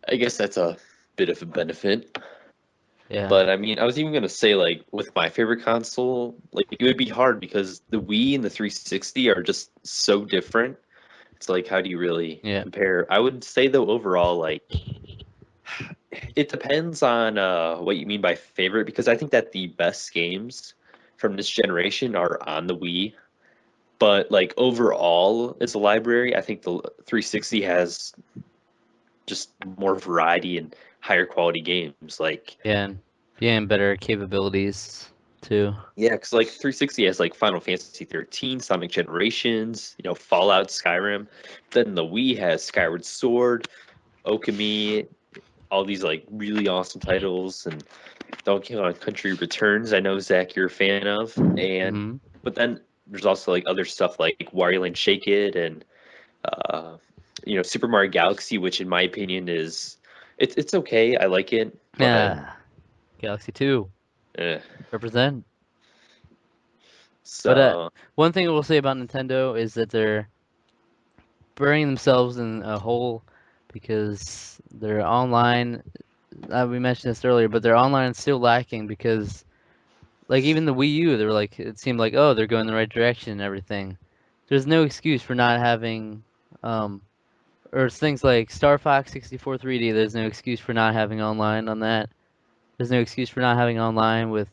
I guess that's a bit of a benefit. yeah. But I mean, I was even gonna say like with my favorite console, like it would be hard because the Wii and the 360 are just so different. It's like how do you really Yeah. compare? I would say though overall, like it depends on what you mean by favorite because I think that the best games from this generation are on the Wii. But like overall as a library, I think the 360 has just more variety and higher quality games. Like and better capabilities too. yeah, because like 360 has like Final Fantasy 13, Sonic Generations, Fallout, Skyrim. Then the Wii has Skyward Sword, Okami, all these like really awesome titles, and Donkey Kong Country Returns. I know Zach, you're a fan of, and Mhm. but then there's also like other stuff like Wario Land Shake It and Super Mario Galaxy, which in my opinion is it's okay. I like it, but Yeah. Galaxy 2 eh. represent. So But one thing I will say about Nintendo is that they're burying themselves in a hole because their online. We mentioned this earlier, but their online is still lacking because, like, even the Wii U, they were like, it seemed like, oh, they're going in the right direction and everything. There's no excuse for not having, or things like Star Fox 64 3D. There's no excuse for not having online on that. There's no excuse for not having online with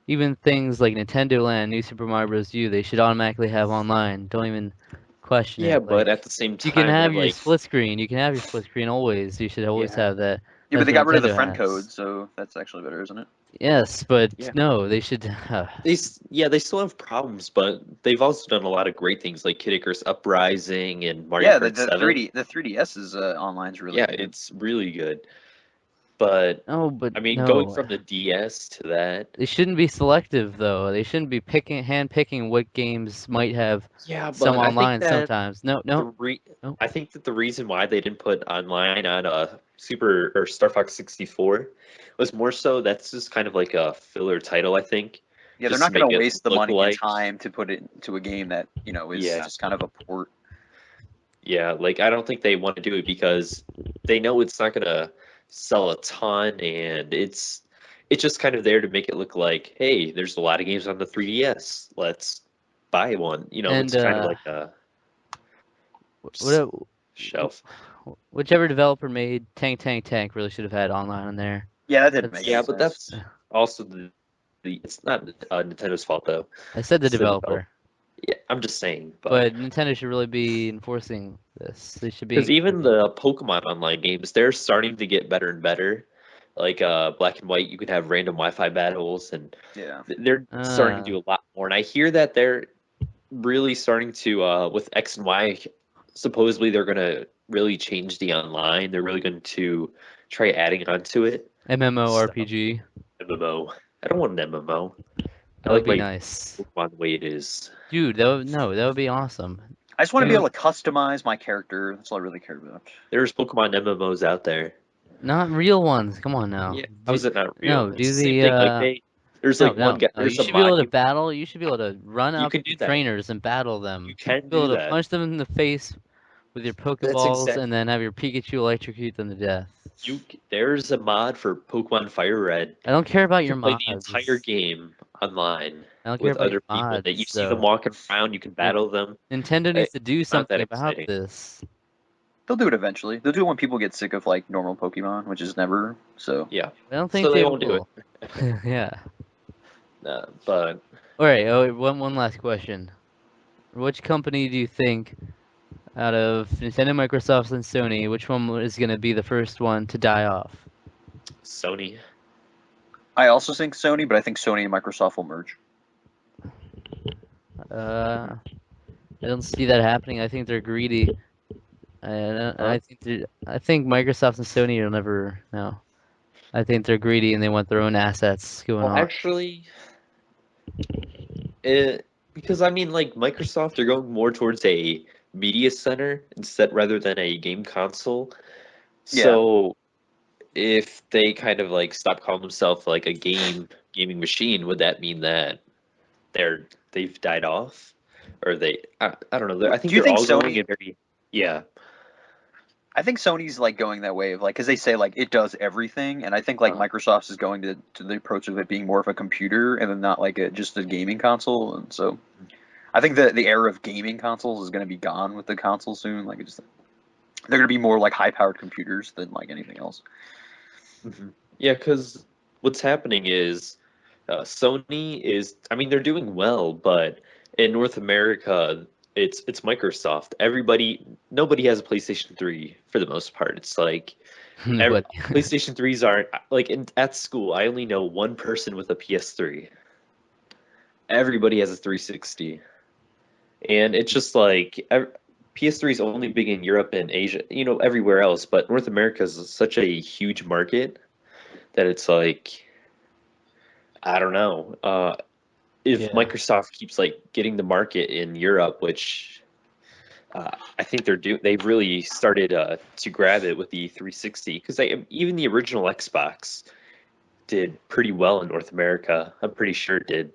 even things like Nintendo Land, New Super Mario Bros. U. They should automatically have online. Don't even question yeah, it. but Like, at the same you can time, have they're your like split screen. You can have your split screen always. You should always Yeah. have that. yeah, but That's they what got rid of the Nintendo friend has. code, so that's actually better, isn't it? Yes, but Yeah. no, they should. they still have problems, but they've also done a lot of great things like Kid Icarus Uprising and Mario Yeah, Kart the 7. 3DS's online's really Yeah, good. it's really good. But No, but I mean, no. going from the DS to that, They shouldn't be selective though. They shouldn't be hand picking what games might have yeah, some but I think online that sometimes. No. No. I think that the reason why they didn't put online on Super or Star Fox 64 was more so that's just kind of like a filler title, I think. Yeah, they're just not to going make to it waste the look money and like time to put it into a game that is Yeah. just kind of a port. Yeah, like I don't think they want to do it because they know it's not gonna sell a ton, and it's just kind of there to make it look like, hey, there's a lot of games on the 3DS. Let's buy one. And It's kind of like a what, shelf. whichever developer made Tank really should have had online on there. Yeah, that didn't That's- make Yeah, any but sense. that's also the it's not Nintendo's fault though. I said the It's the developer, Yeah, I'm just saying, but Nintendo should really be enforcing this. They should be. because even the Pokemon online games, they're starting to get better and better. Like Black and White, you can have random Wi-Fi battles, and Yeah. they're starting to do a lot more. And I hear that they're really starting to with X and Y. Supposedly, they're going to really change the online. They're really going to try adding onto it. MMORPG. MMO. I don't want an MMO. That I would like be my nice, Pokemon the way it is. dude. That would be awesome. I just want to be Dude. able to customize my character. That's all I really care about. There's Pokemon MMOs out there. Not real ones. Come on now. Yeah, how is it not real? No, It's do the same the thing. Like there's no, like one guy. no. There's You a should be able mod. to battle. You should be able to run You up can do to that. trainers and battle them. You can Be do able to that. punch them in the face with your That's Pokeballs exact. and then have your Pikachu electrocute them to death. There's a mod for Pokemon Fire Red. I don't care about You your can play the mods. entire game online I don't care with about your other people. That you mods, see them though. walking around, you can battle them. Nintendo needs to do Not that something about exciting. this. They'll do it eventually. They'll do it when people get sick of like normal Pokemon, which is never. So Yeah. I don't think So they they won't do will. Yeah. But All right. Oh, one last question. Which company do you think, out of Nintendo, Microsoft, and Sony, which one is going to be the first one to die off? Sony. I also think Sony, but I think Sony and Microsoft will merge. I don't see that happening. I think they're greedy. I think Microsoft and Sony will never. No. I think they're greedy and they want their own assets going Well, on. actually, because I mean, like Microsoft, they're going more towards a media center instead rather than a game console. Yeah. So if they kind of like stop calling themselves like a gaming machine, would that mean that they've died off, or I don't know. I think Do you they're think all going Sony- in very yeah. I think Sony's like going that way of like, because they say like it does everything, and I think like Microsoft's is going to the approach of it being more of a computer and then not like just a gaming console, and so I think the era of gaming consoles is going to be gone with the console soon. Like they're going to be more like high powered computers than like anything else. Yeah, because what's happening is Sony is, I mean, they're doing well, but in North America, it's Microsoft. Nobody has a PlayStation 3 for the most part. It's like But PlayStation 3s aren't like at school. I only know one person with a PS3. Everybody has a 360, and it's just like PS3 is only big in Europe and Asia, everywhere else. But North America is such a huge market that it's like, I don't know. If Yeah. Microsoft keeps like getting the market in Europe, which I think they've really started to grab it with the 360, because even the original Xbox did pretty well in North America. I'm pretty sure it did.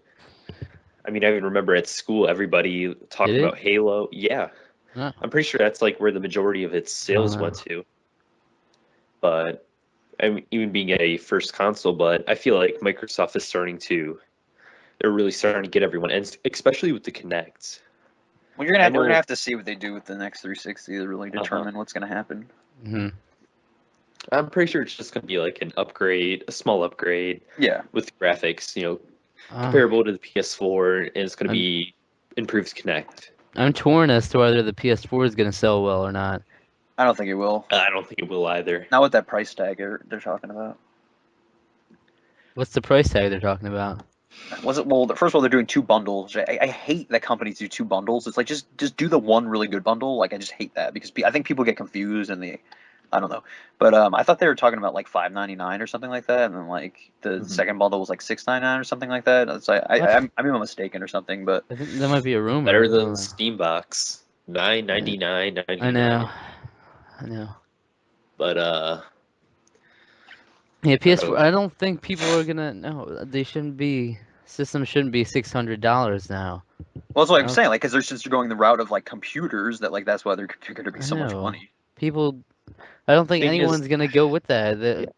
I mean, I even remember at school everybody talking Did it? about Halo. Yeah, Oh. I'm pretty sure that's like where the majority of its sales went to. But I mean, even being a first console, but I feel like Microsoft is they're really starting to get everyone, and especially with the Kinect. Well, we're gonna have to see what they do with the next 360 to really determine what's gonna happen. Mm-hmm. I'm pretty sure it's just gonna be like a small upgrade. Yeah. With graphics, comparable to the PS4, and it's gonna be improved Kinect. I'm torn as to whether the PS4 is gonna sell well or not. I don't think it will. I don't think it will either. Not with that price tag they're talking about. What's the price tag they're talking about? First of all, they're doing two bundles. I hate that companies do two bundles. It's like just do the one really good bundle. Like I just hate that because I think people get confused and I don't know. But I thought they were talking about like $5.99 or something like that, and then like the second bundle was like $6.99 or something like that. It's like I'm mistaken or something, but I think that might be a rumor. Better than Steambox, $9.99. I know. But yeah, PS4. I don't think people are gonna. No, they shouldn't be. Systems shouldn't be $600 now. Well, that's what I'm saying. Like, because since they're going the route of like computers, that's why they're going to be so much money. People, I don't think anyone's gonna go with that.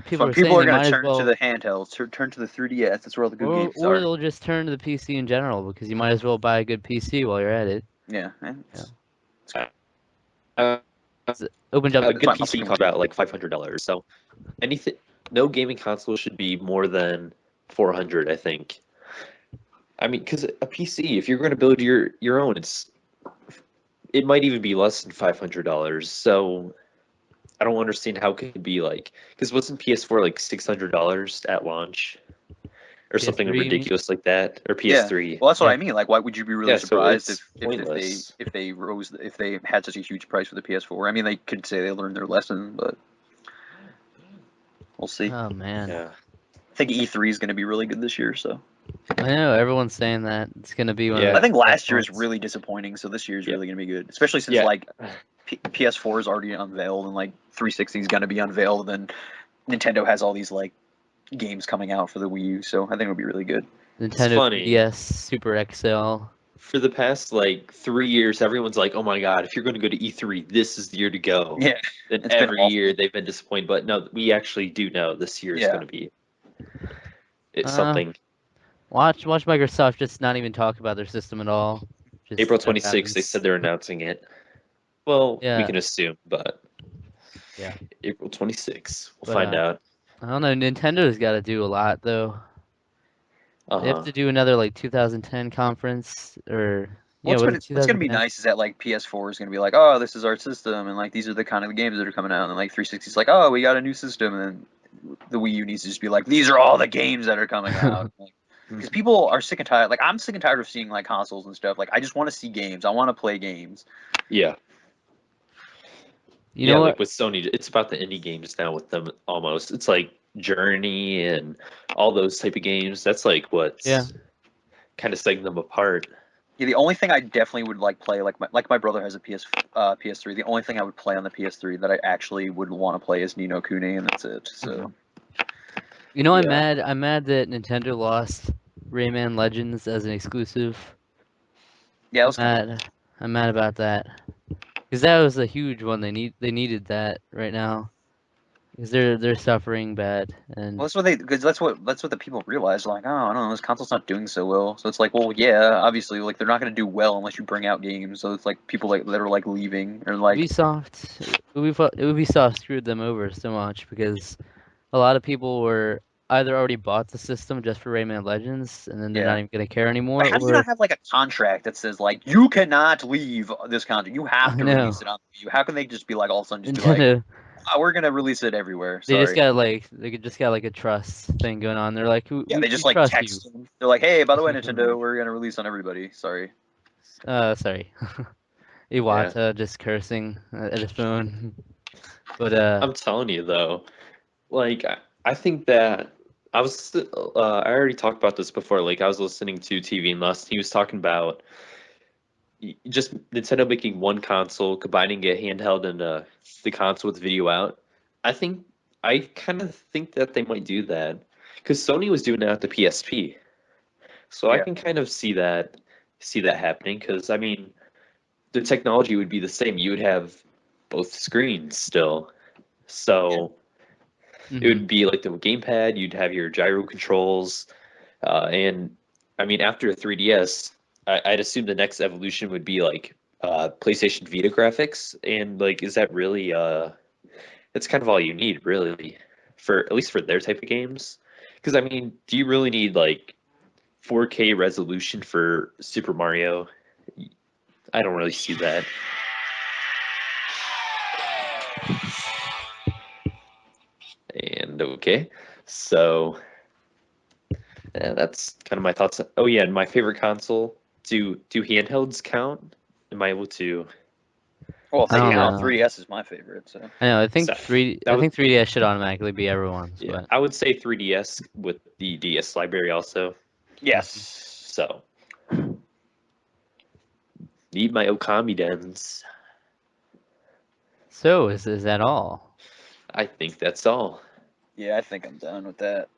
People are going to turn to the handhelds, turn to the 3DS. That's where all the good games are. Or they'll just turn to the PC in general because you might as well buy a good PC while you're at it. Yeah. Opens up a good PC costs about like $500. So no gaming console should be more than $400, I think. I mean, because a PC, if you're going to build your own, it might even be less than $500. So I don't understand how it could be like, because wasn't PS4 like $600 at launch or something ridiculous like that, or PS3? Yeah. Well, that's what I mean. Like, why would you be really surprised if they had such a huge price for the PS4? I mean, they could say they learned their lesson, but we'll see. Oh man. Yeah. I think E3 is going to be really good this year, so. I know everyone's saying that it's going to be one. I think last year is really disappointing, so this year is really going to be good, especially since like PS4 is already unveiled and like 360 is going to be unveiled, and Nintendo has all these like games coming out for the Wii U, so I think it'll be really good. Nintendo DS Super XL. for the past like 3 years, everyone's like, "Oh my God, if you're going to go to E3, this is the year to go." Yeah, Then it's been every awful. year they've been disappointed. But no, we actually do know this year is Yeah. going to be it's Uh, something. Watch Microsoft just not even talk about their system at all. Just April let it 26th, they happen. said they're announcing it. Well, we Yeah. can assume, but Yeah. April 26th, we'll But, find out. I don't know. Nintendo's got to do a lot though. They have Uh-huh. to do another like 2010 conference or What's was it gonna be 2010? nice is that like PS4 is gonna be like, oh, this is our system, and like these are the kind of games that are coming out, and like 360 is like, oh, we got a new system, and then the Wii U needs to just be like, these are all the games that are coming out. Because people are sick and tired. Like I'm sick and tired of seeing like consoles and stuff. Like I just want to see games. I want to play games. Yeah. You Yeah, know like what? with Sony, it's about the indie games now with them almost. It's like Journey and all those type of games. That's like what's Yeah. kind of setting them apart. Yeah, the only thing I definitely would like play, like my brother has a PS3. The only thing I would play on the PS3 that I actually would want to play is Ni no Kuni, and that's it. So You know, Yeah. I'm mad that Nintendo lost Rayman Legends as an exclusive. yeah, that was kind of. I'm mad about that. Because that was a huge one. They needed that right now. Because they're suffering bad and Well, because that's what the people realize. Like, oh, I don't know, this console's not doing so well. So it's like, well, yeah, obviously, like they're not going to do well unless you bring out games. So it's like people like that are like leaving or like, Ubisoft screwed them over so much because a lot of people were either already bought the system just for Rayman Legends and then they're not yeah. even gonna care anymore, Like, how do you or not have like a contract that says like you cannot leave this contract? You have I to know release it on you. How can they just be like all of a sudden just be like, Nintendo oh, we're gonna release it everywhere? they just Sorry. got like a trust thing going on. They're like, Yeah, they we just like trust you. text them. They're like, hey, by the way, Nintendo, we're gonna release on everybody. Sorry. Sorry. Yeah. Iwata just cursing at his phone. But I'm telling you though, like I think that I already talked about this before. Like I was listening to TV and Lust. He was talking about just Nintendo making one console, combining a handheld and the console with video out. I kind of think that they might do that because Sony was doing that at the PSP, so I Yeah. can kind of see that happening. Because I mean, the technology would be the same. You would have both screens still, so it would be like the gamepad. You'd have your gyro controls, and I mean, after a 3DS, I'd assume the next evolution would be like PlayStation Vita graphics, and like, is that really that's kind of all you need, really, for at least for their type of games. Because I mean, do you really need like 4K resolution for Super Mario? I don't really see that. And okay, so yeah, that's kind of my thoughts. Oh yeah, and my favorite console. Do handhelds count? Am I able to? Well, if I they don't count, know. 3DS is my favorite. So I know. I think So, 3DS should automatically be everyone's. yeah, But I would say 3DS with the DS library also. yes. So need my Okami dens. so is that all? I think that's all. Yeah, I think I'm done with that.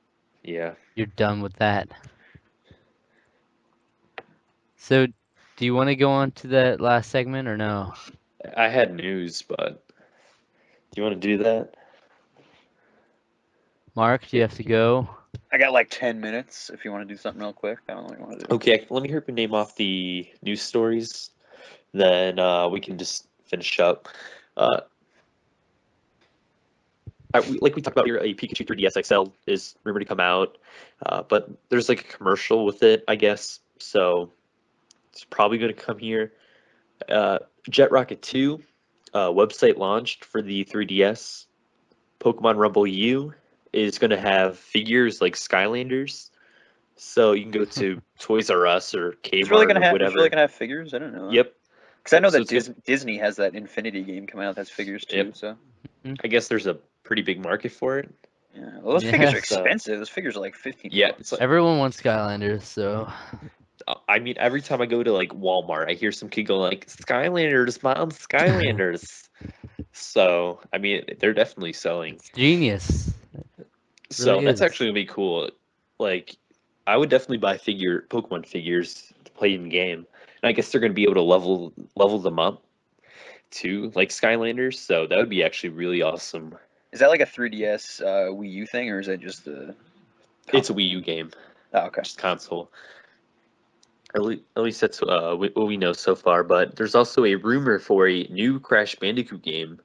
Yeah. You're done with that. So, do you want to go on to that last segment or no? I had news, but do you want to do that? Mark, do you have to go? I got like 10 minutes if you want to do something real quick. I don't know what you want to do. Okay, let me hear you name off the news stories. Then we can just finish up. Like we talked about here, a Pikachu 3DS XL is rumored to come out, but there's like a commercial with it, I guess. So it's probably going to come here. Jet Rocket 2 website launched for the 3DS. Pokemon Rumble U is going to have figures like Skylanders. So you can go to Toys R Us or It's really Kmart gonna or have. It's whatever. really gonna have figures. I don't know. Yep. Because I know So that it's gonna- Disney has that Infinity game coming out that's figures too. Yep. So I guess there's a pretty big market for it. yeah, well, those figures are Yes. expensive. Those figures are like 15 Yeah, bucks. it's like Everyone wants Skylanders, so I mean, every time I go to like Walmart, I hear some kid go like, "Skylanders, mom, Skylanders." So I mean, they're definitely selling. it's genius. So really that's is. actually gonna be cool. Like, I would definitely buy Pokemon figures to play in game. And I guess they're going to be able to level them up too, like Skylanders. So that would be actually really awesome. Is that like a 3DS Wii U thing, or is it just the? It's a Wii U game, Oh, okay. just console. At least that's what we know so far. But there's also a rumor for a new Crash Bandicoot game.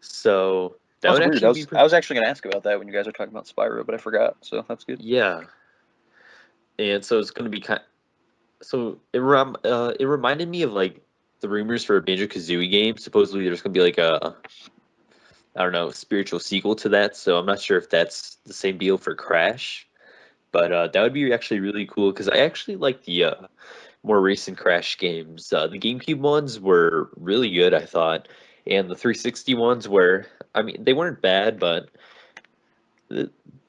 So that That's would weird. actually be I was actually going to ask about that when you guys were talking about Spyro, but I forgot. So that's good. yeah. And so it's going to be so it reminded me of like the rumors for a Banjo-Kazooie game. Supposedly there's going to be like a, I don't know, spiritual sequel to that. So I'm not sure if that's the same deal for Crash, but that would be actually really cool because I actually like the more recent Crash games. The GameCube ones were really good, I thought, and the 360 ones were, I mean, they weren't bad, but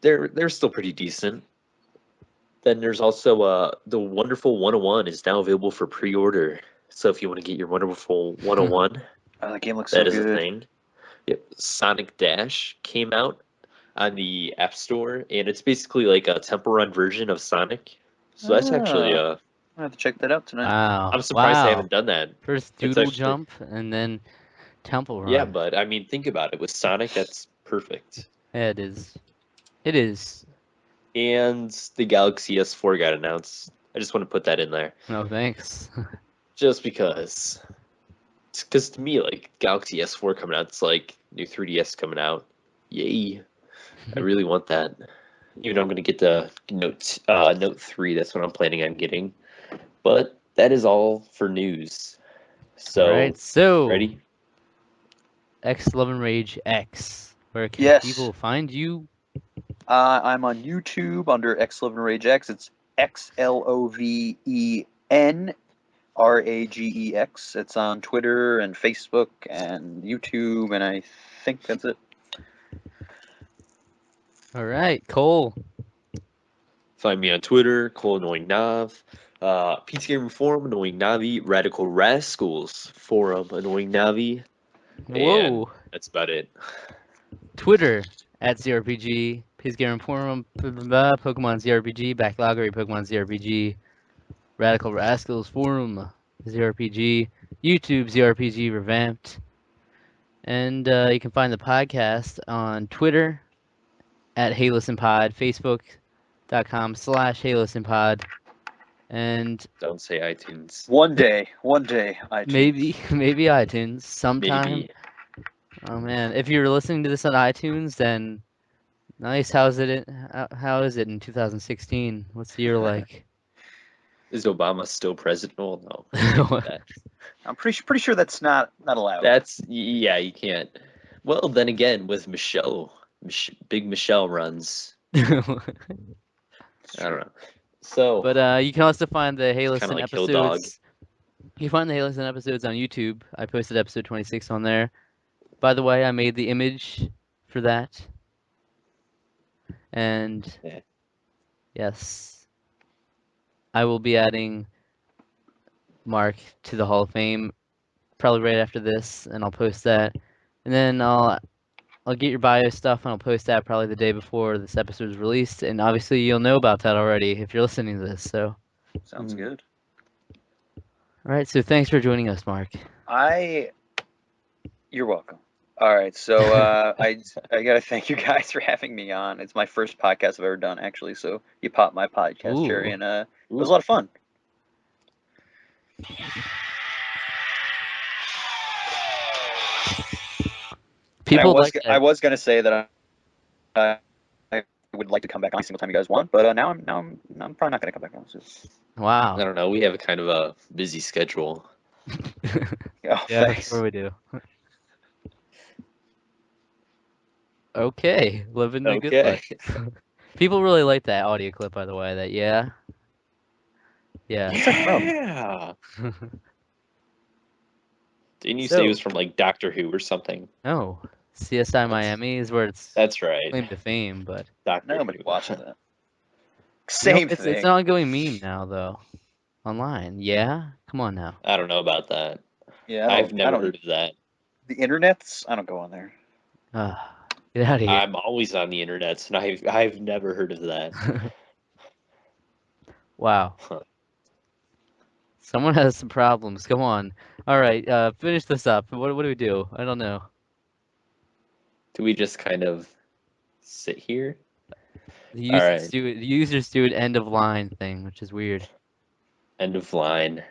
they're still pretty decent. Then there's also the Wonderful 101 is now available for pre-order. So if you want to get your Wonderful 101, Oh, that game looks that so is a good. thing. Yep. Sonic Dash came out on the App Store, and it's basically like a Temple Run version of Sonic. So that's actually I have to check that out tonight. Wow. I'm surprised they Wow. haven't done that. First It's Doodle actually Jump and then Temple Run. yeah, but I mean, think about it. With Sonic, that's perfect. Yeah, it is. It is. And the Galaxy S4 got announced. I just want to put that in there, No thanks. just because. Because to me, like Galaxy S4 coming out, it's like new 3DS coming out. Yay! I really want that. Even though I'm gonna get the Note 3. That's what I'm planning on getting. But that is all for news. So, Alright, so ready? xLovenRagex. Where can Yes. people find you? I'm on YouTube under xLovenRagex. It's XLOVENRAGEX. It's on Twitter and Facebook and YouTube, and I think that's it. Alright, Cole. Find me on Twitter, Cole Annoying Nav. PC Gamer Forum, Annoying Navi. Radical Rascals Forum, Annoying Navi. Whoa. And that's about it. Twitter at ZRPG. PC Gamer Forum. Pokemon ZRPG. Backloggery Pokemon ZRPG. Radical Rascals Forum ZRPG. YouTube ZRPG Revamped. And you can find the podcast on Twitter at Hey Listen Pod, Facebook.com/HeyListenPod, and Don't say iTunes. One day, iTunes. maybe iTunes sometime. Maybe. Oh man, if you're listening to this on iTunes, then nice. How is it in 2016? What's the year like? Is Obama still president? Well, no. I can't do that. I'm pretty sure that's not allowed. That's yeah, you can't. Well, then again, with Big Michelle runs. I don't know. So, But you can also find the Hey it's kinda Listen like Hill Dog. episodes. You can find the Hey Listen episodes on YouTube. I posted episode 26 on there. By the way, I made the image for that. And Yeah. yes, I will be adding Mark to the Hall of Fame probably right after this, and I'll post that. And then I'll get your bio stuff, and I'll post that probably the day before this episode is released. And obviously, you'll know about that already if you're listening to this. So, Sounds good. all right. So thanks for joining us, Mark. You're welcome. All right, so I gotta thank you guys for having me on. It's my first podcast I've ever done, actually. So you popped my podcast cherry, Ooh. and it was a lot of fun. People like that. I was gonna say that I would like to come back on every single time you guys want, but now I'm probably not gonna come back on. So. Wow. I don't know. We have a kind of a busy schedule. Oh, Yeah, thanks. that's what we do. Okay, living the good Okay. life. People really like that audio clip, by the way. That yeah. Yeah. Didn't you say it was from like Doctor Who or something? No, CSI Miami is where it's That's right. claim to fame, but Doctor Nobody Who. watching that. you know, Same it's thing. an ongoing meme now, though, online. Yeah, come on now. I don't know about that. Yeah, I've never heard of that. The internets. I don't go on there. Get out of here. I'm always on the internet, and I've never heard of that. Wow. Huh. Someone has some problems. Come on. All right, finish this up. What do we do? I don't know. Do we just kind of sit here? The All users right. do an end of line thing, which is weird. End of line.